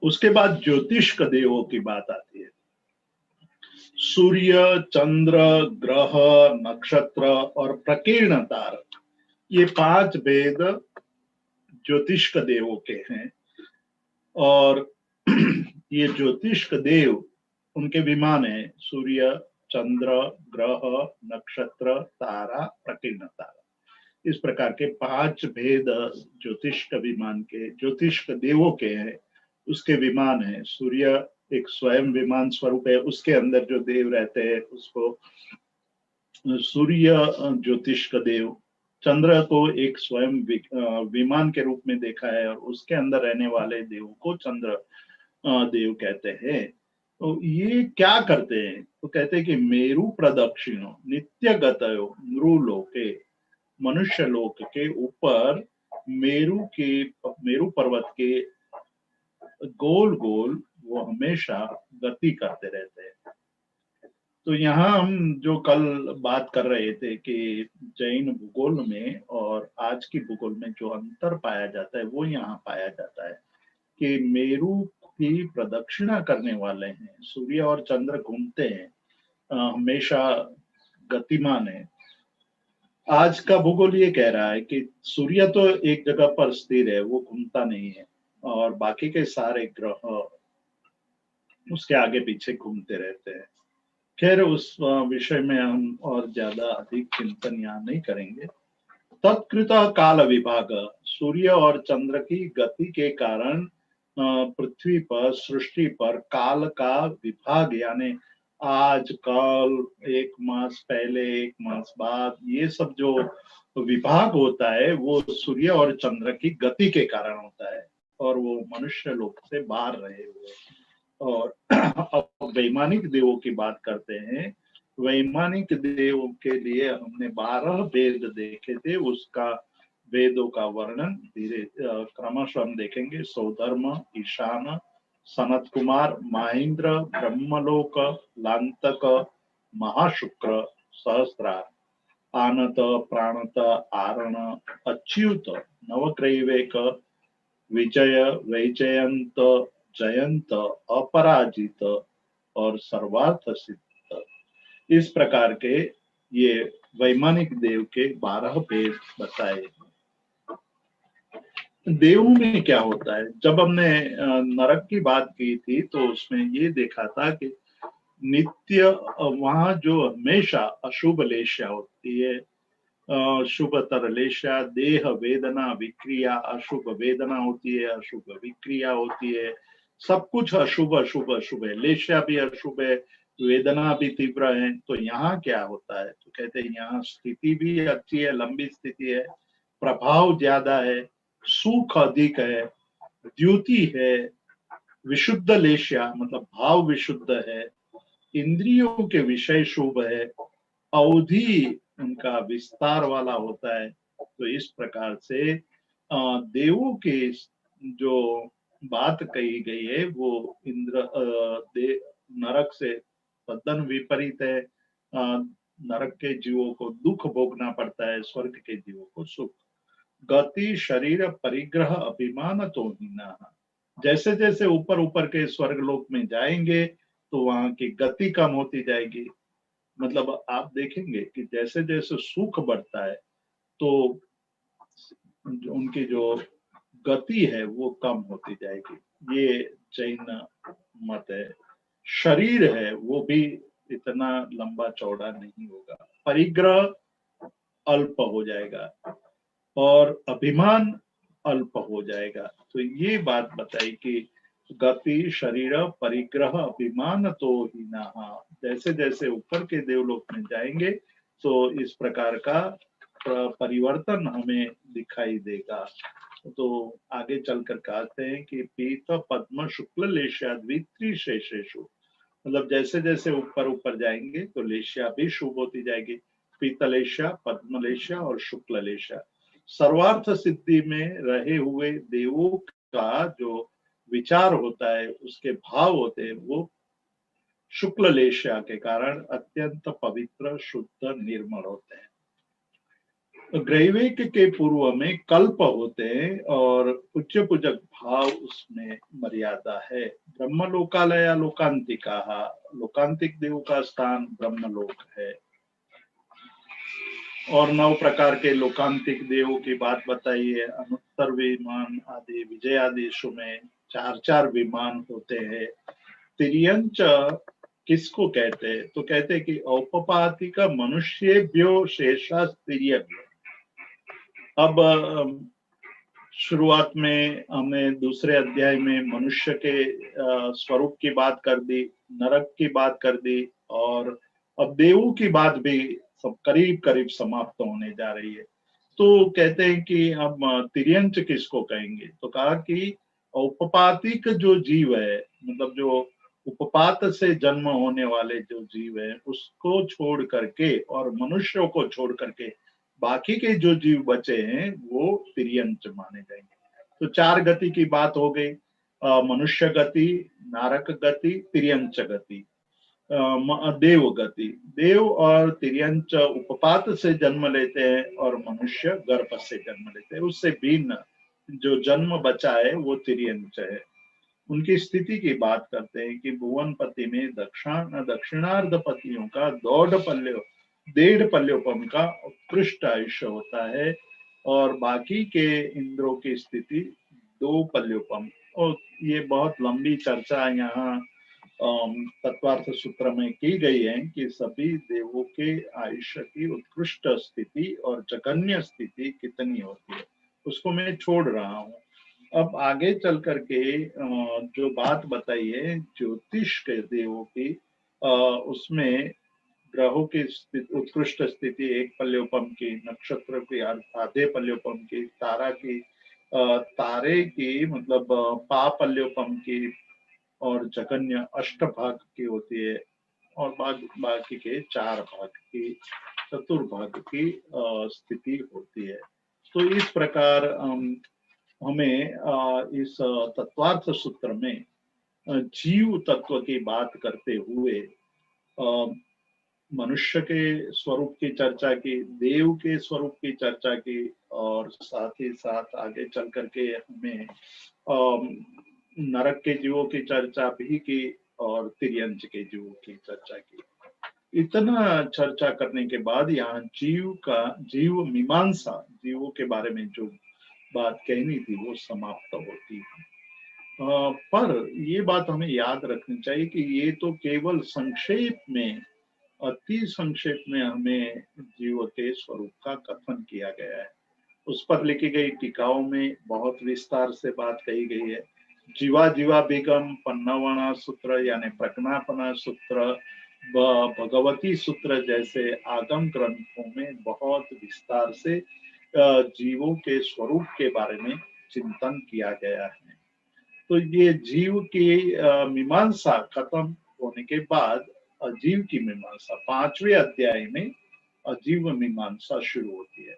उसके बाद ज्योतिष्क देवों की बात आती है। सूर्य, चंद्र, ग्रह, नक्षत्र और प्रकीर्ण तार, ये 5 भेद ज्योतिष्क देवों के हैं। और ये ज्योतिष्क देव, उनके विमान है सूर्य, चंद्र, ग्रह, नक्षत्र, तारा, प्रकीर्ण तारा। इस प्रकार के 5 भेद ज्योतिष्क विमान के, ज्योतिष्क देवों के हैं। उसके विमान है सूर्य, एक स्वयं विमान स्वरूप है, उसके अंदर जो देव रहते हैं उसको सूर्य ज्योतिष्क देव। चंद्र को एक स्वयं विमान के रूप में देखा है और उसके अंदर रहने वाले देव को चंद्र देव कहते हैं। तो ये क्या करते हैं? तो कहते हैं कि मेरु प्रदक्षिणो नित्य गतयो नृलोके, मनुष्य लोक के ऊपर मेरु पर्वत के गोल गोल वो हमेशा गति करते रहते हैं। तो यहाँ हम जो कल बात कर रहे थे कि जैन भूगोल में और आज की भूगोल में जो अंतर पाया जाता है वो यहाँ पाया जाता है कि मेरु की प्रदक्षिणा करने वाले हैं, सूर्य और चंद्र घूमते हैं, हमेशा गतिमान है। आज का भूगोल ये कह रहा है कि सूर्य तो एक जगह पर स्थिर है, वो घूमता नहीं है, और बाकी के सारे ग्रह उसके आगे पीछे घूमते रहते हैं। खैर उस विषय में हम और ज्यादा अधिक चिंतन यहाँ नहीं करेंगे। तत्कृत काल विभाग, सूर्य और चंद्र की गति के कारण पृथ्वी पर, सृष्टि पर काल का विभाग, यानी आज कल, एक मास पहले, एक मास बाद, ये सब जो विभाग होता है वो सूर्य और चंद्र की गति के कारण होता है, और वो मनुष्य लोक से बाहर रहे हुए। और अब वैमानिक देवों की बात करते हैं। वैमानिक देवों के लिए हमने 12 वेद देखे थे, उसका वेदों का वर्णन धीरे क्रमशः हम देखेंगे। सौधर्म, ईशान, सनत कुमार, महेंद्र, ब्रह्मलोक, लांतक, महाशुक्र, सहस्रार, आनत, प्राणत, आरण, अच्युत, नवक्रैवेक, विजय, वैजयंत, जयंत, अपराजित और सर्वार्थ सिद्ध, इस प्रकार के ये वैमानिक देव के 12 भेद बताए। देवों में क्या होता है? जब हमने नरक की बात की थी तो उसमें ये देखा था कि नित्य वहां जो हमेशा अशुभ लेशा होती है, शुभतर लेशा, देह वेदना विक्रिया, अशुभ वेदना होती है, अशुभ विक्रिया होती है, सब कुछ अशुभ अशुभ अशुभ है, लेशा भी अशुभ है, वेदना भी तीव्र है। तो यहाँ क्या होता है? तो कहते हैं यहाँ स्थिति भी अच्छी है, लंबी स्थिति है, प्रभाव ज्यादा है, सुख अधिक है, द्युति है, विशुद्ध लेशा मतलब भाव विशुद्ध है, इंद्रियों के विषय शुभ है, अवधि उनका विस्तार वाला होता है। तो इस प्रकार से देवों के जो बात कही गई है वो नरक से तद्दन विपरीत है। नरक के जीवों को दुख भोगना पड़ता है, स्वर्ग के जीवों को सुख। गति शरीर परिग्रह अभिमान तो हीना, जैसे जैसे ऊपर ऊपर के स्वर्ग लोक में जाएंगे तो वहां की गति कम होती जाएगी। मतलब आप देखेंगे कि जैसे जैसे सुख बढ़ता है तो उनकी जो गति है वो कम होती जाएगी। ये जैन मत है। शरीर है वो भी इतना लंबा चौड़ा नहीं होगा, परिग्रह अल्प हो जाएगा और अभिमान अल्प हो जाएगा। तो ये बात बताई कि गति शरीर परिग्रह अभिमान तो हीना, जैसे जैसे ऊपर के देवलोक में जाएंगे तो इस प्रकार का परिवर्तन हमें दिखाई देगा। तो आगे चलकर कहते हैं कि पीत पद्म शुक्ल लेशा द्वित्री शेषेशु, मतलब जैसे जैसे ऊपर ऊपर जाएंगे तो लेशा भी शुभ होती जाएगी, पीतलेशा, पद्मलेशा और शुक्ललेशा। सर्वार्थ सिद्धि में रहे हुए देवों का जो विचार होता है, उसके भाव होते हैं, वो शुक्ल लेशा के कारण अत्यंत पवित्र, शुद्ध, निर्मल होते हैं। ग्रैवेक के पूर्व में कल्प होते हैं और उच्च पूजक भाव उसमें मर्यादा है। ब्रह्मलोकालय लोकांतिका, लोकांतिक देव का स्थान ब्रह्मलोक है। और 9 प्रकार के लोकांतिक देवों की बात बताई है। अनुत्तर विमान आदि विजय आदेशों में 4-4 विमान होते हैं। तिर्यंच किसको कहते हैं? तो कहते हैं कि औपपातिक मनुष्येभ्यो शेषा तिर्यज्ञ। अब शुरुआत में हमने दूसरे अध्याय में मनुष्य के स्वरूप की बात कर दी, नरक की बात कर दी, और अब देवों की बात भी सब करीब करीब समाप्त होने जा रही है। तो कहते हैं कि अब तिर्यंच किसको कहेंगे? तो कहा कि औपपातिक जो जीव है, मतलब जो उपपात से जन्म होने वाले जो जीव है उसको छोड़ करके और मनुष्यों को छोड़ करके बाकी के जो जीव बचे हैं वो तिर्यंच माने जाएंगे। तो 4 गति की बात हो गई, मनुष्य गति, नारक गति, तिर्यंच गति, देव गति। देव और तिर्यंच उपपात से जन्म लेते हैं और मनुष्य गर्भ से जन्म लेते हैं। उससे भिन्न जो जन्म बचा है वो तिर्यंच है। उनकी स्थिति की बात करते हैं कि भुवनपति में दक्षिणार्ध पतियों का 1.5 पल्योपम का उत्कृष्ट आयुष्य होता है और बाकी के इंद्रों की स्थिति 2 पल्योपम। और ये बहुत लंबी चर्चा यहाँ तत्वार्थ सूत्र में की गई है कि सभी देवों के आयुष्य की उत्कृष्ट स्थिति और जघन्य स्थिति कितनी होती है उसको मैं छोड़ रहा हूँ। अब आगे चल करके जो बात बताई है ज्योतिष के देवों की, उसमें ग्रहों की उत्कृष्ट स्थिति 1 पल्योपम की, नक्षत्र की आधे पल्योपम की, तारा की तारे की मतलब पा पल्योपम की और जघन्य अष्टभाग की होती है और बाकी के 4 भाग की, चतुर्भाग की स्थिति होती है। तो इस प्रकार हमें इस तत्वार्थ सूत्र में जीव तत्व की बात करते हुए मनुष्य के स्वरूप की चर्चा की, देव के स्वरूप की चर्चा की और साथ ही साथ आगे चल करके हमें नरक के जीवों की चर्चा भी की और तिर्यंच के जीवों की चर्चा की। इतना चर्चा करने के बाद यहाँ जीव मीमांसा, जीवों के बारे में जो बात कहनी थी वो समाप्त होती है। पर ये बात हमें याद रखनी चाहिए कि ये तो केवल संक्षेप में, अति संक्षेप में हमें जीव के स्वरूप का कथन किया गया है। उस पर लिखी गई टीकाओं में बहुत विस्तार से बात कही गई है। जीवा जीवा बेगम पन्नावणा सूत्र यानी प्रज्ञापना सूत्र, भगवती सूत्र जैसे आगम ग्रंथों में बहुत विस्तार से जीवों के स्वरूप के बारे में चिंतन किया गया है। तो ये जीव की मीमांसा खत्म होने के बाद अजीव की मीमांसा 5वें अध्याय में अजीव मीमांसा शुरू होती है।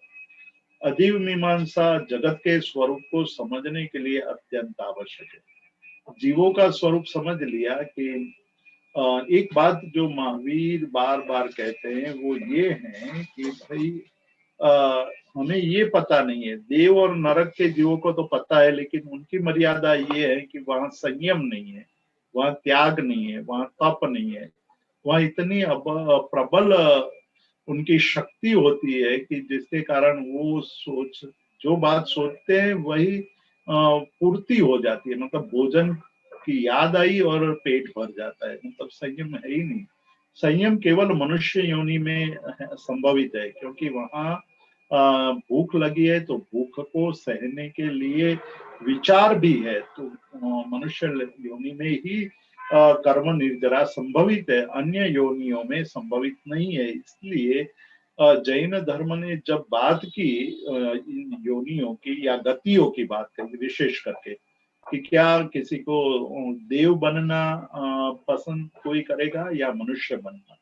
अजीव मीमांसा जगत के स्वरूप को समझने के लिए अत्यंत आवश्यक है। जीवों का स्वरूप समझ लिया कि एक बात जो महावीर बार बार कहते हैं वो ये है कि भाई हमें ये पता नहीं है, देव और नरक के जीवों को तो पता है लेकिन उनकी मर्यादा ये है कि वहां संयम नहीं है, वहां त्याग नहीं है, वहां तप नहीं है, वहां इतनी प्रबल उनकी शक्ति होती है कि जिसके कारण वो जो बात सोचते हैं वही पूर्ति हो जाती है। मतलब भोजन की याद आई और पेट भर जाता है, मतलब संयम है ही नहीं। संयम केवल मनुष्य योनि में संभवित है क्योंकि वहां भूख लगी है तो भूख को सहने के लिए विचार भी है। तो मनुष्य योनि में ही कर्म निर्जरा संभवित है, अन्य योनियों में संभवित नहीं है। इसलिए जैन धर्म ने जब बात की इन योनियों की या गतियों की बात करी, विशेष करके कि क्या किसी को देव बनना पसंद कोई करेगा या मनुष्य बनना,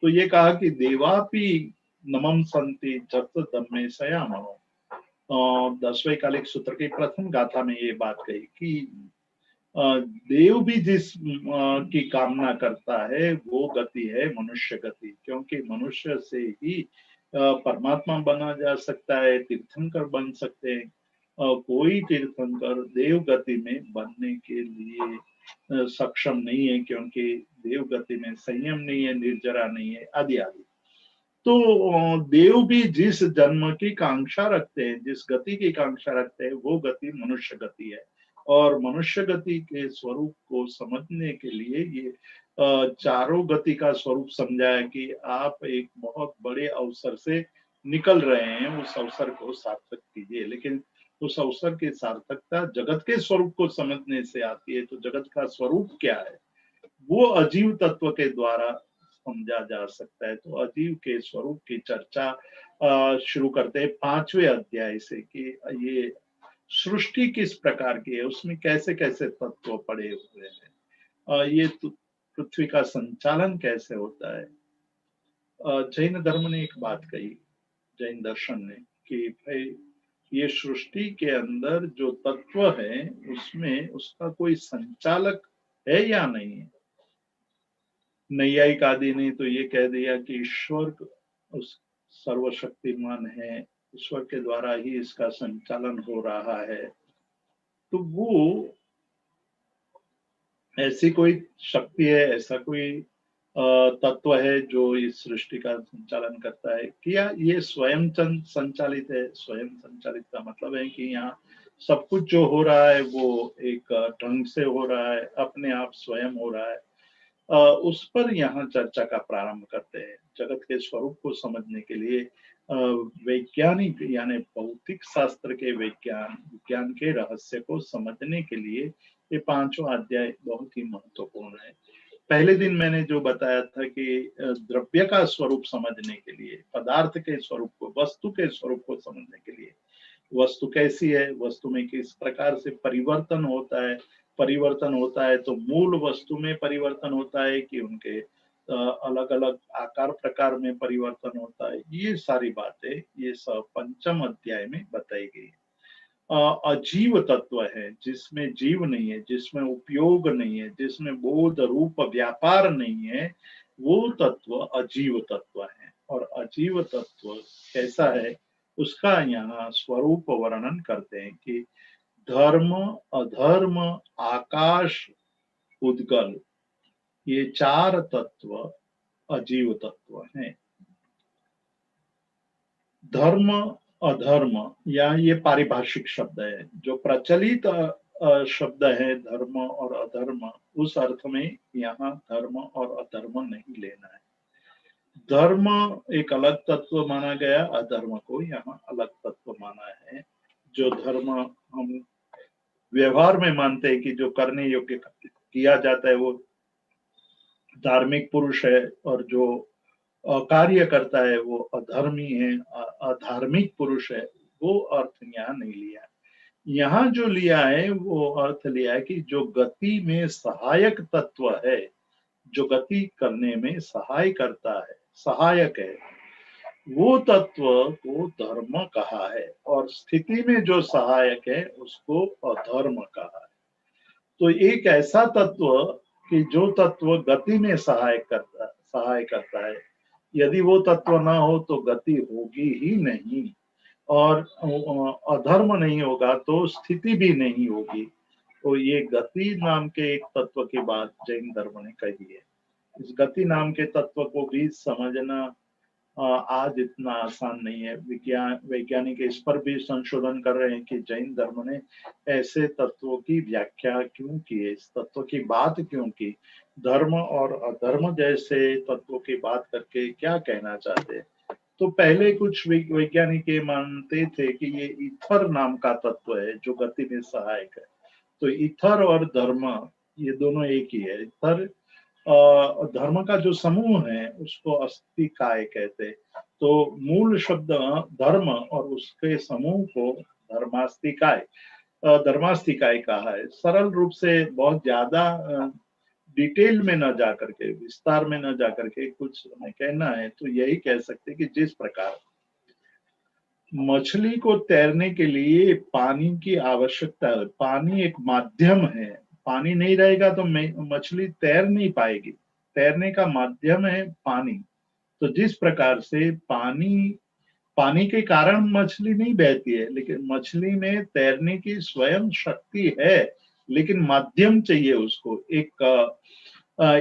तो ये कहा कि देवापि नमम संति जत दम्मे सयामो। 10वें कालिक सूत्र की प्रथम गाथा में ये बात कही कि देव भी जिस की कामना करता है वो गति है मनुष्य गति, क्योंकि मनुष्य से ही परमात्मा बना जा सकता है, तीर्थंकर बन सकते हैं। कोई तीर्थंकर देव गति में बनने के लिए सक्षम नहीं है क्योंकि देव गति में संयम नहीं है, निर्जरा नहीं है, आदि आदि। तो देव भी जिस जन्म की कांक्षा रखते हैं, जिस गति की कांक्षा रखते हैं वो गति मनुष्य गति है। और मनुष्य गति के स्वरूप को समझने के लिए ये चारों गति का स्वरूप समझाया कि आप एक बहुत बड़े अवसर से निकल रहे हैं, उस अवसर को सार्थक कीजिए। लेकिन उस अवसर की सार्थकता जगत के स्वरूप को समझने से आती है। तो जगत का स्वरूप क्या है वो अजीव तत्व के द्वारा समझा जा सकता है। तो अजीव के स्वरूप की चर्चा शुरू करते हैं 5वें अध्याय से कि ये सृष्टि किस प्रकार की है, उसमें कैसे कैसे तत्व पड़े हुए हैं। ये पृथ्वी का संचालन कैसे होता है। जैन धर्म ने एक बात कही, जैन दर्शन ने, कि भाई ये सृष्टि के अंदर जो तत्व है उसमें उसका कोई संचालक है या नहीं है। नैयायिक आदि ने तो ये कह दिया कि ईश्वर उस सर्वशक्तिमान है, ईश्वर के द्वारा ही इसका संचालन हो रहा है। तो वो ऐसी कोई शक्ति है, ऐसा कोई तत्व है जो इस सृष्टि का संचालन करता है, क्या ये स्वयं संचालित है। स्वयं संचालित का मतलब है कि यहाँ सब कुछ जो हो रहा है वो एक ढंग से हो रहा है, अपने आप स्वयं हो रहा है। उस पर यहाँ चर्चा का प्रारंभ करते हैं। जगत के स्वरूप को समझने के लिए वैज्ञानिक यानी भौतिक शास्त्र के विज्ञान के रहस्य को समझने के लिए ये पांचों अध्याय बहुत ही महत्वपूर्ण है। पहले दिन मैंने जो बताया था कि द्रव्य का स्वरूप समझने के लिए, पदार्थ के स्वरूप को, वस्तु के स्वरूप को समझने के लिए, वस्तु कैसी है, वस्तु में किस प्रकार से परिवर्तन होता है, परिवर्तन होता है तो मूल वस्तु में परिवर्तन होता है कि उनके अलग अलग आकार प्रकार में परिवर्तन होता है, ये सारी बातें ये सब पंचम अध्याय में बताई गई। अजीव तत्व है, जिसमें जीव नहीं है, जिसमें उपयोग नहीं है, जिसमें बोध रूप व्यापार नहीं है, वो तत्व अजीव तत्व है। और अजीव तत्व कैसा है उसका यहाँ स्वरूप वर्णन करते हैं कि धर्म, अधर्म, आकाश, उद्गल, ये चार तत्व अजीव तत्व हैं। धर्म, अधर्म या ये पारिभाषिक शब्द है, जो प्रचलित शब्द है धर्म और अधर्म, उस अर्थ में यहाँ धर्म और अधर्म नहीं लेना है। धर्म एक अलग तत्व माना गया, अधर्म को यहाँ अलग तत्व माना है। जो धर्म हम व्यवहार में मानते हैं कि जो करने योग्य किया जाता है वो धार्मिक पुरुष है, और जो कार्य करता है वो अधर्मी है, अधार्मिक पुरुष है, वो अर्थ यहाँ नहीं लिया। यहाँ जो लिया है वो अर्थ लिया है कि जो गति में सहायक तत्व है, जो गति करने में सहाय करता है, सहायक है, वो तत्व को धर्म कहा है, और स्थिति में जो सहायक है उसको अधर्म कहा है। तो एक ऐसा तत्व कि जो तत्व गति में सहाय करता है, यदि वो तत्व ना हो तो गति होगी ही नहीं, और अधर्म नहीं होगा तो स्थिति भी नहीं होगी। तो ये गति नाम के एक तत्व की बात जैन धर्म ने कही है। इस गति नाम के तत्व को भी समझना आज इतना आसान नहीं है। वैज्ञानिक इस पर भी संशोधन कर रहे हैं कि जैन धर्म ने ऐसे तत्वों की व्याख्या क्यों की है, इस तत्व की बात क्यों की, धर्म और अधर्म जैसे तत्वों की बात करके क्या कहना चाहते हैं। तो पहले कुछ वैज्ञानिक ये मानते थे कि ये ईथर नाम का तत्व है जो गति में सहायक है। तो ईथर और धर्म ये दोनों एक ही है। ईथर धर्म का जो समूह है उसको अस्तिकाय कहते। तो मूल शब्द धर्म और उसके समूह को धर्मास्तिकाय कहा है। सरल रूप से बहुत ज्यादा डिटेल में न जा करके, विस्तार में न जा करके कुछ हमें कहना है तो यही कह सकते कि जिस प्रकार मछली को तैरने के लिए पानी की आवश्यकता है, पानी एक माध्यम है, पानी नहीं रहेगा तो मछली तैर नहीं पाएगी, तैरने का माध्यम है पानी। तो जिस प्रकार से पानी के कारण मछली नहीं बहती है, लेकिन मछली में तैरने की स्वयं शक्ति है, लेकिन माध्यम चाहिए उसको, एक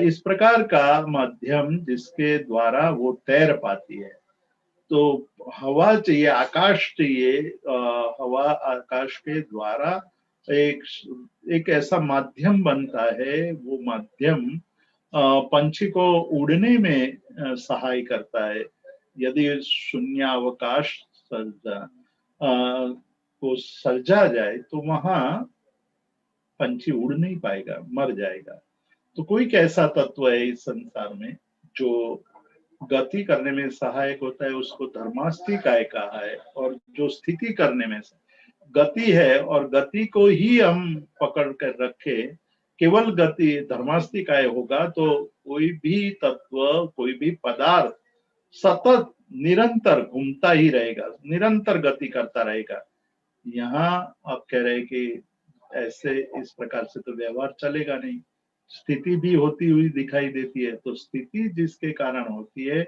इस प्रकार का माध्यम जिसके द्वारा वो तैर पाती है। तो हवा चाहिए, आकाश चाहिए, हवा आकाश के द्वारा एक ऐसा माध्यम बनता है, वो माध्यम पंछी को उड़ने में सहाय करता है। यदि शून्यावकाश को सर्जा जाए तो वहां पंछी उड़ नहीं पाएगा, मर जाएगा। तो कोई ऐसा तत्व है इस संसार में जो गति करने में सहायक होता है, उसको धर्मास्तिकाय कहा है। और जो स्थिति करने में गति है, और गति को ही हम पकड़ कर रखे केवल गति धर्मास्तिकाय होगा तो कोई भी तत्व, कोई भी पदार्थ सतत निरंतर घूमता ही रहेगा, निरंतर गति करता रहेगा। यहाँ आप कह रहे हैं कि ऐसे इस प्रकार से तो व्यवहार चलेगा नहीं, स्थिति भी होती हुई दिखाई देती है। तो स्थिति जिसके कारण होती है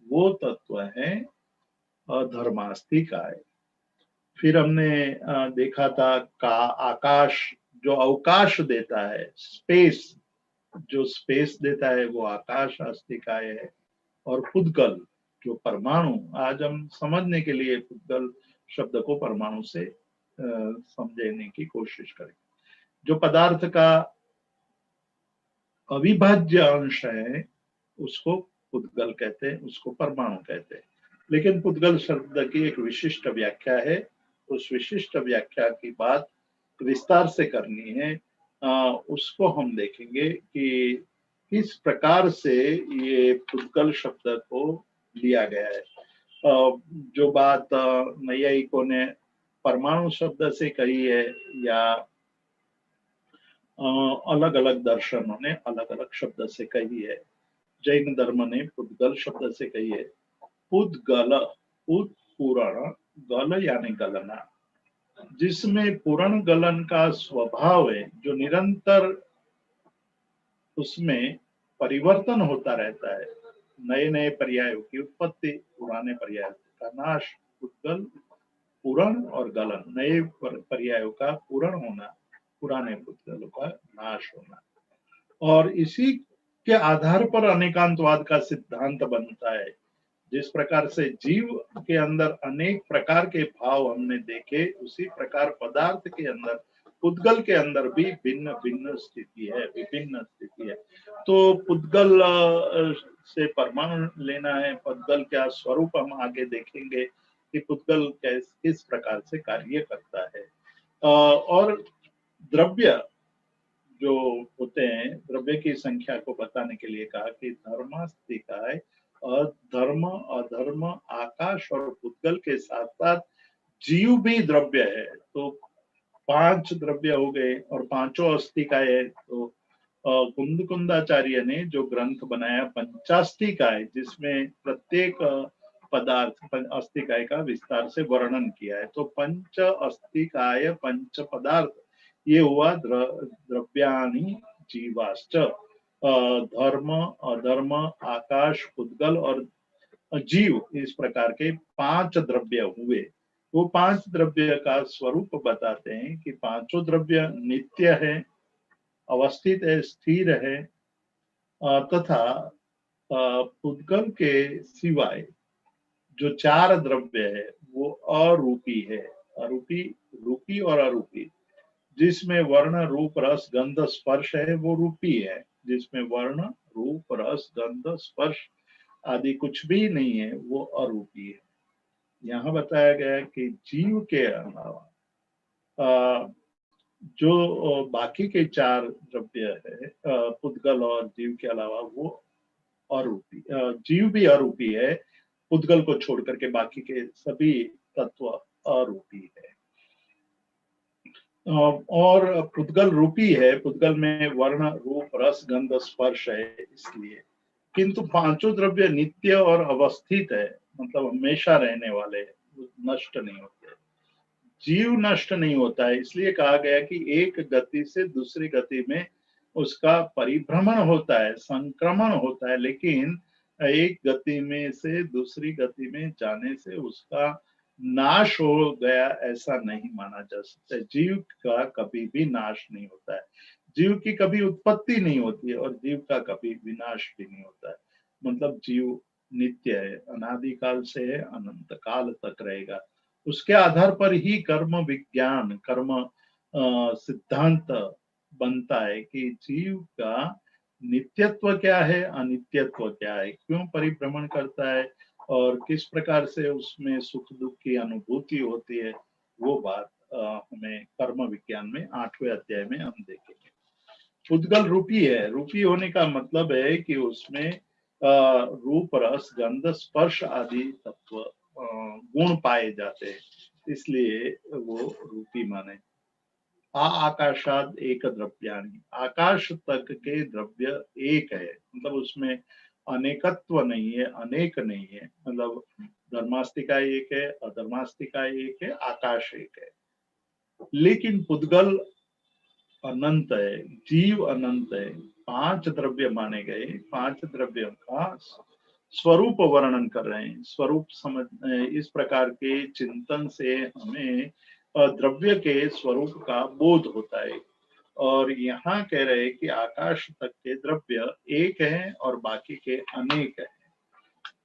वो तत्व है अधर्मास्तिकाय। फिर हमने देखा था का आकाश जो अवकाश देता है, स्पेस जो स्पेस देता है वो आकाश आस्तिकाय है। और पुद्गल जो परमाणु, आज हम समझने के लिए पुद्गल शब्द को परमाणु से समझने की कोशिश करें। जो पदार्थ का अविभाज्य अंश है उसको पुद्गल कहते हैं, उसको परमाणु कहते हैं। लेकिन पुद्गल शब्द की एक विशिष्ट व्याख्या है, उस विशिष्ट व्याख्या की बात विस्तार से करनी है। उसको हम देखेंगे कि किस प्रकार से ये पुद्गल शब्द को लिया गया है। जो बात नैयायिकों ने परमाणु शब्द से कही है या अलग अलग दर्शनों ने अलग अलग शब्द से कही है। जैन धर्म ने पुद्गल शब्द से कही है। पुद्गल, पुद पूर्ण, गल यानी गलना, जिसमें पूर्ण गलन का स्वभाव है, जो निरंतर उसमें परिवर्तन होता रहता है। नए नए पर्यायों की उत्पत्ति, पुराने पर्याय का नाश। पुद्गल पूर्ण और गलन, नए पर्यायों का पूर्ण होना, पुराने पुद्गलों का नाश होना। और इसी के आधार पर अनेकांतवाद का सिद्धांत बनता है। जिस प्रकार से जीव के अंदर अनेक प्रकार के भाव हमने देखे, उसी प्रकार पदार्थ के अंदर, पुद्गल के अंदर भी भिन्न भिन्न स्थिति है, विभिन्न स्थिति है। तो पुद्गल से परमाणु लेना है, पुद्गल क्या स्वरूप हम आगे देखेंगे कि पुद्गल किस प्रकार से कार्य करता है। और द्रव्य जो होते हैं, द्रव्य की संख्या को बताने के लिए कहा कि धर्मास्तिकाय धर्म, अधर्म, आकाश और पुद्गल के साथ साथ जीव भी द्रव्य है। तो 5 द्रव्य हो गए और पांचों अस्तिकाय है। तो कुंदकुंदाचार्य ने जो ग्रंथ बनाया पंचास्तिकाय, जिसमें प्रत्येक पदार्थ अस्तिकाय का विस्तार से वर्णन किया है। तो पंच अस्तिकाय पंच पदार्थ, ये हुआ द्रव्याणि जीवाश्च, धर्म, अधर्म, आकाश, पुद्गल और जीव, इस प्रकार के 5 द्रव्य हुए। वो 5 द्रव्य का स्वरूप बताते हैं कि पांचों द्रव्य नित्य है, अवस्थित है, स्थिर है, तथा पुद्गल के सिवाय जो 4 द्रव्य है वो अरूपी है। अरूपी, रूपी और अरूपी। जिसमें वर्ण, रूप, रस, गंध, स्पर्श है वो रूपी है। जिसमें वर्ण, रूप, रस, गंध, स्पर्श आदि कुछ भी नहीं है वो अरूपी है। यहाँ बताया गया है कि जीव के अलावा जो बाकी के 4 द्रव्य है, पुद्गल और जीव के अलावा, वो अरूपी, जीव भी अरूपी है। पुद्गल को छोड़ करके बाकी के सभी तत्व अरूपी है। और पुद्गल रूपी है, पुद्गल में वर्ण, रूप, रस, गंध, स्पर्श है इसलिए। किंतु पांचों द्रव्य नित्य और अवस्थित है, मतलब हमेशा रहने वाले, नष्ट नहीं होते। जीव नष्ट नहीं होता है, इसलिए कहा गया कि एक गति से दूसरी गति में उसका परिभ्रमण होता है, संक्रमण होता है, लेकिन एक गति में से दूसरी गति में जाने से उसका नाश हो गया ऐसा नहीं माना जा सकता। जीव का कभी भी नाश नहीं होता है, जीव की कभी उत्पत्ति नहीं होती है और जीव का कभी विनाश भी नहीं होता है। मतलब जीव नित्य है, अनादिकाल से है, अनंत काल तक रहेगा। उसके आधार पर ही कर्म विज्ञान, कर्म सिद्धांत बनता है कि जीव का नित्यत्व क्या है, अनित्यत्व क्या है, क्यों परिभ्रमण करता है और किस प्रकार से उसमें सुख दुख की अनुभूति होती है। वो बात हमें कर्म विज्ञान में 8वें अध्याय में हम देखेंगे। पुद्गल रूपी है, रूपी होने का मतलब है कि उसमें रूप, रस, गंध, स्पर्श आदि तत्व गुण पाए जाते हैं, इसलिए वो रूपी माने। आकाशाद एक द्रव्याणि, आकाश तक के द्रव्य एक है, मतलब उसमें अनेकत्व नहीं है, अनेक नहीं है, मतलब धर्मास्तिका एक है, अधर्मास्तिका एक है, आकाश एक है। लेकिन पुद्गल अनंत है, जीव अनंत है। 5 द्रव्य माने गए, 5 द्रव्यों का स्वरूप वर्णन कर रहे हैं। स्वरूप समझ, इस प्रकार के चिंतन से हमें द्रव्य के स्वरूप का बोध होता है। और यहाँ कह रहे हैं कि आकाश तक के द्रव्य एक है और बाकी के अनेक है।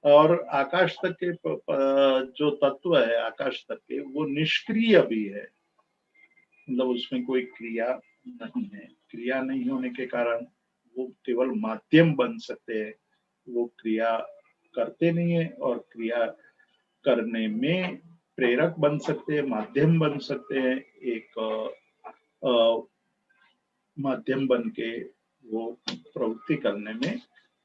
और आकाश तक के जो तत्व है आकाश तक के, वो निष्क्रिय भी है, मतलब उसमें कोई क्रिया नहीं है। क्रिया नहीं होने के कारण वो केवल माध्यम बन सकते हैं, वो क्रिया करते नहीं है। और क्रिया करने में प्रेरक बन सकते हैं, माध्यम बन सकते हैं, एक माध्यम बन के वो प्रवृत्ति करने में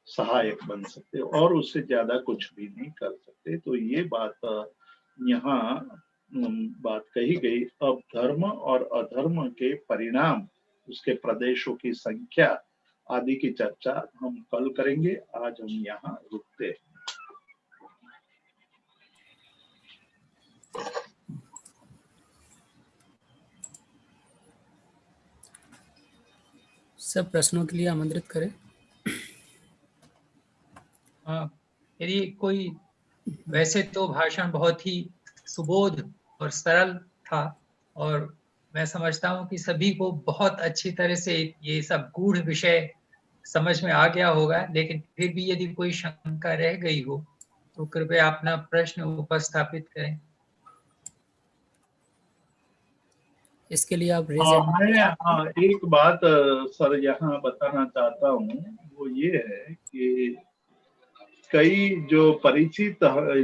सहायक बन सकते, और उससे ज्यादा कुछ भी नहीं कर सकते। तो ये बात यहाँ बात कही गई। अब धर्म और अधर्म के परिणाम, उसके प्रदेशों की संख्या आदि की चर्चा हम कल करेंगे। आज हम यहाँ रुकते हैं। सब प्रश्नों के लिए आमंत्रित करें। हाँ, यदि कोई, वैसे तो भाषण बहुत ही सुबोध और सरल था, और मैं समझता हूँ कि सभी को बहुत अच्छी तरह से ये सब गूढ़ विषय समझ में आ गया होगा। लेकिन फिर भी यदि कोई शंका रह गई हो तो कृपया अपना प्रश्न उपस्थापित करें। इसके लिए आप रेज मैं एक बात सर यहाँ बताना चाहता हूँ, वो ये है कि कई जो परिचित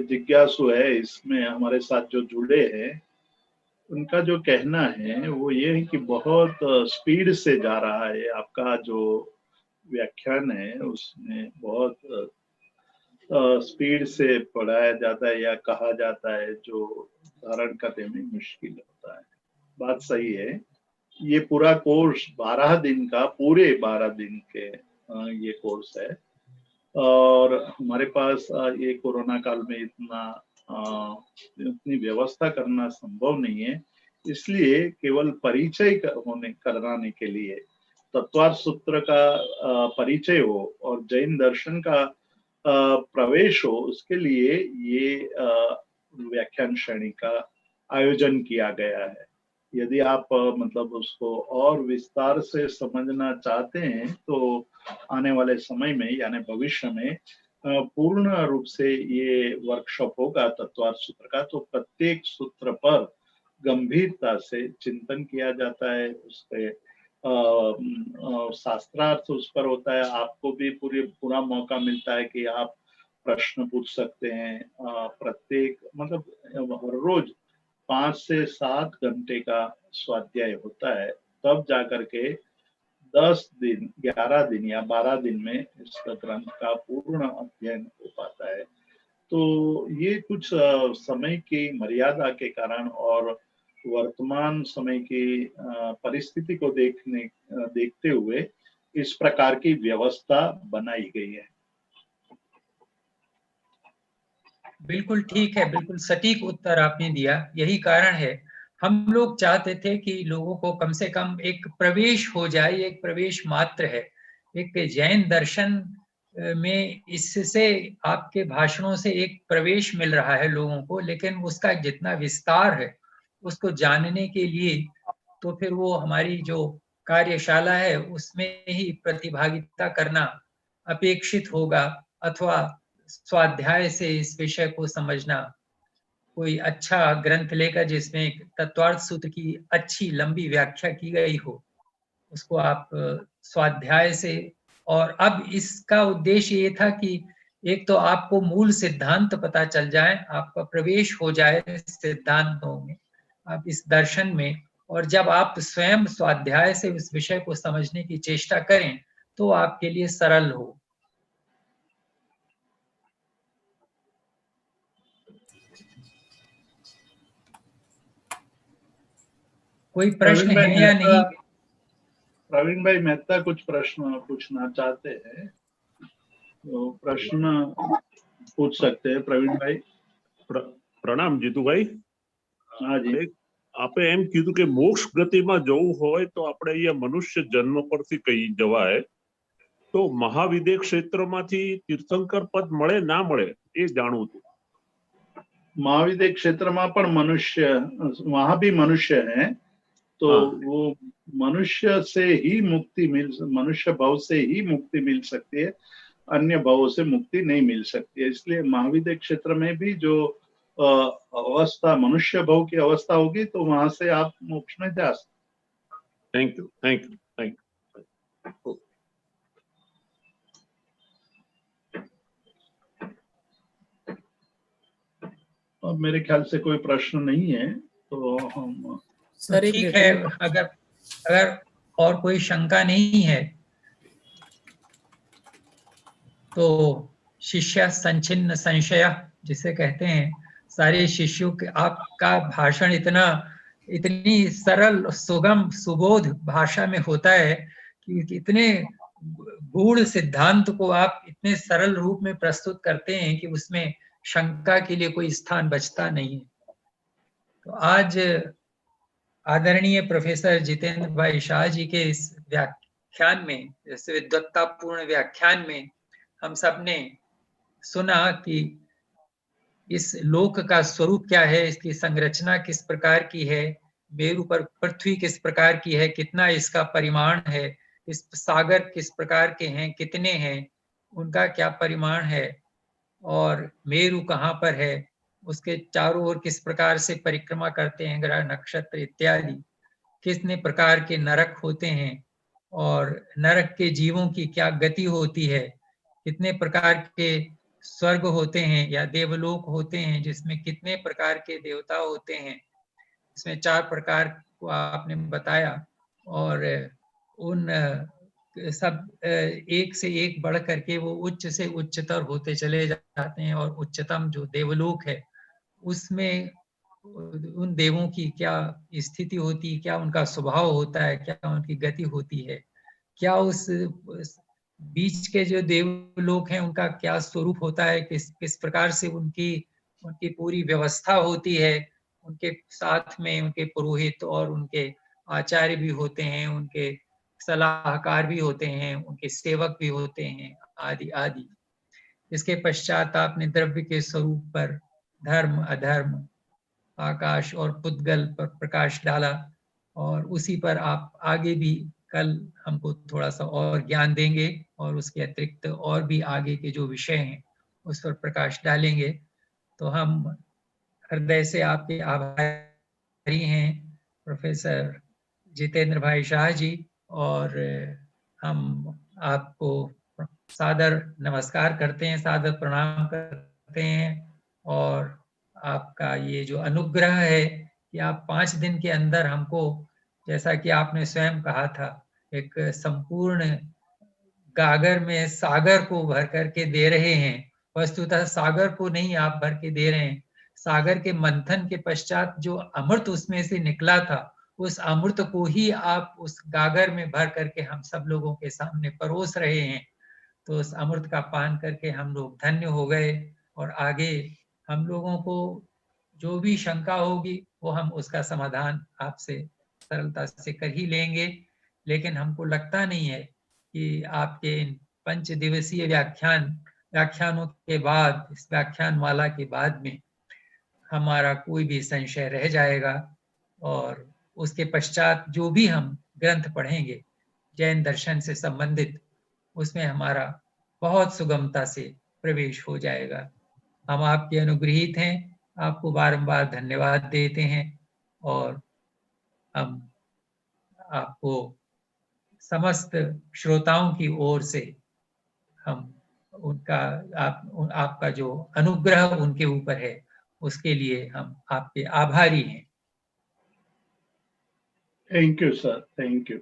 जिज्ञासु है इसमें हमारे साथ जो जुड़े हैं, उनका जो कहना है वो ये है कि बहुत स्पीड से जा रहा है आपका जो व्याख्यान है, उसमें बहुत स्पीड से पढ़ाया जाता है या कहा जाता है, जो धारण करने में मुश्किल होता है। बात सही है। ये पूरा कोर्स 12 दिन का, पूरे 12 दिन के ये कोर्स है। और हमारे पास ये कोरोना काल में इतनी व्यवस्था करना संभव नहीं है, इसलिए केवल परिचय कराने के लिए, तत्वार्थ सूत्र का परिचय हो और जैन दर्शन का प्रवेश हो, उसके लिए ये व्याख्यान श्रेणी का आयोजन किया गया है। यदि आप मतलब उसको और विस्तार से समझना चाहते हैं तो आने वाले समय में यानी भविष्य में पूर्ण रूप से ये वर्कशॉप होगा तत्वार्थ सूत्र का। तो प्रत्येक सूत्र पर गंभीरता से चिंतन किया जाता है, उसके शास्त्रार्थ उस पर होता है। आपको भी पूरा मौका मिलता है कि आप प्रश्न पूछ सकते हैं। प्रत्येक मतलब हर रोज 5 से 7 घंटे का स्वाध्याय होता है, तब जाकर के 10 दिन, 11 दिन या 12 दिन में इस ग्रंथ का पूर्ण अध्ययन हो पाता है। तो ये कुछ समय की मर्यादा के कारण और वर्तमान समय की परिस्थिति को देखते हुए इस प्रकार की व्यवस्था बनाई गई है। बिल्कुल ठीक है, बिल्कुल सटीक उत्तर आपने दिया। यही कारण है हम लोग चाहते थे कि लोगों को कम से कम एक प्रवेश हो जाए, एक प्रवेश मात्र है एक जैन दर्शन में। इससे आपके भाषणों से एक प्रवेश मिल रहा है लोगों को, लेकिन उसका जितना विस्तार है उसको जानने के लिए तो फिर वो हमारी जो कार्यशाला है उसमें ही प्रतिभागिता करना अपेक्षित होगा, अथवा स्वाध्याय से इस विषय को समझना। कोई अच्छा ग्रंथ लेकर जिसमें तत्वार्थ सूत्र की अच्छी लंबी व्याख्या की गई हो, उसको आप स्वाध्याय से। और अब इसका उद्देश्य ये था कि एक तो आपको मूल सिद्धांत पता चल जाए, आपका प्रवेश हो जाए सिद्धांतों में, आप इस दर्शन में। और जब आप स्वयं स्वाध्याय से इस विषय को समझने की चेष्टा करें तो आपके लिए सरल हो। कोई प्रश्न है या नहीं? प्रवीण भाई मेहता कुछ प्रश्न पूछना चाहते हैं, तो प्रश्न पूछ सकते हैं प्रवीण भाई। પ્રણામ જીતુભાઈ। हाँ जी। આપે એમ કીધું કે મોક્ષ ગતિમાં જવું હોય તો આપણે અહીંયા મનુષ્ય જન્મ પરથી કઈ જવાય, તો મહાવિદ્ય ક્ષેત્રમાંથી તીર્થંકર પદ મળે ના મળે એ જાણવું હતું। महाविद्य क्षेत्र में पण मनुष्य, वहां भी मनुष्य है, तो वो मनुष्य से ही मुक्ति मनुष्य भाव से ही मुक्ति मिल सकती है, अन्य भावों से मुक्ति नहीं मिल सकती है। इसलिए महाविद्य क्षेत्र में भी जो अवस्था मनुष्य भाव की अवस्था होगी तो वहां से आप मोक्ष में जा सकते। Thank you, thank you, thank you. अब मेरे ख्याल से कोई प्रश्न नहीं है, तो हम सर एक ठीक है। अगर और कोई शंका नहीं है तो शिष्य संचिन्न संशय जिसे कहते हैं, सारे शिष्यों के आपका भाषण इतनी सरल सुगम सुबोध भाषा में होता है कि इतने गूढ़ सिद्धांत को आप इतने सरल रूप में प्रस्तुत करते हैं कि उसमें शंका के लिए कोई स्थान बचता नहीं है। तो आज आदरणीय प्रोफेसर जितेंद्र भाई शाह जी के इस व्याख्यान में, इस विद्वत्तापूर्ण व्याख्यान में हम सब ने सुना कि इस लोक का स्वरूप क्या है, इसकी संरचना किस प्रकार की है, मेरु पर पृथ्वी किस प्रकार की है, कितना इसका परिमाण है, इस सागर किस प्रकार के हैं, कितने हैं, उनका क्या परिमाण है, और मेरु कहाँ पर है, उसके चारों ओर किस प्रकार से परिक्रमा करते हैं ग्रह नक्षत्र इत्यादि, कितने प्रकार के नरक होते हैं और नरक के जीवों की क्या गति होती है, कितने प्रकार के स्वर्ग होते हैं या देवलोक होते हैं जिसमें कितने प्रकार के देवता होते हैं, इसमें 4 प्रकार को आपने बताया, और उन सब एक से एक बढ़ करके वो उच्च से उच्चतर होते चले जाते हैं, और उच्चतम जो देवलोक है उसमें उन देवों की क्या स्थिति होती है, क्या उनका स्वभाव होता है, क्या उनकी गति होती है, क्या उस बीच के जो देवलोक हैं उनका क्या स्वरूप होता है, किस प्रकार से उनकी पूरी व्यवस्था होती है, उनके साथ में उनके पुरोहित और उनके आचार्य भी होते हैं, उनके सलाहकार भी होते हैं, उनके सेवक भी होते हैं, आदि आदि। इसके पश्चात आपने द्रव्य के स्वरूप पर धर्म अधर्म, आकाश और पुद्गल पर प्रकाश डाला, और उसी पर आप आगे भी कल हमको थोड़ा सा और ज्ञान देंगे, और उसके अतिरिक्त और भी आगे के जो विषय हैं उस पर प्रकाश डालेंगे। तो हम हृदय से आपके आभारी हैं प्रोफेसर जितेंद्र भाई शाह जी, और हम आपको सादर नमस्कार करते हैं, सादर प्रणाम करते हैं, और आपका ये जो अनुग्रह है कि आप 5 दिन के अंदर हमको, जैसा कि आपने स्वयं कहा था, एक संपूर्ण गागर में सागर को भर करके दे रहे हैं। वस्तुतः सागर को नहीं आप भर के दे रहे हैं, सागर के मंथन के पश्चात जो अमृत उसमें से निकला था, उस अमृत को ही आप उस गागर में भर करके हम सब लोगों के सामने परोस रहे हैं। तो उस अमृत का पान करके हम लोग धन्य हो गए, और आगे हम लोगों को जो भी शंका होगी वो हम उसका समाधान आपसे सरलता से कर ही लेंगे। लेकिन हमको लगता नहीं है कि आपके इन 5 दिवसीय व्याख्यानों के बाद, इस व्याख्यान माला के बाद में हमारा कोई भी संशय रह जाएगा, और उसके पश्चात जो भी हम ग्रंथ पढ़ेंगे जैन दर्शन से संबंधित, उसमें हमारा बहुत सुगमता से प्रवेश हो जाएगा। हम आपके अनुग्रहित हैं, आपको बारंबार धन्यवाद देते हैं, और हम आपको समस्त श्रोताओं की ओर से हम आपका जो अनुग्रह उनके ऊपर है उसके लिए हम आपके आभारी हैं। Thank you sir, thank you.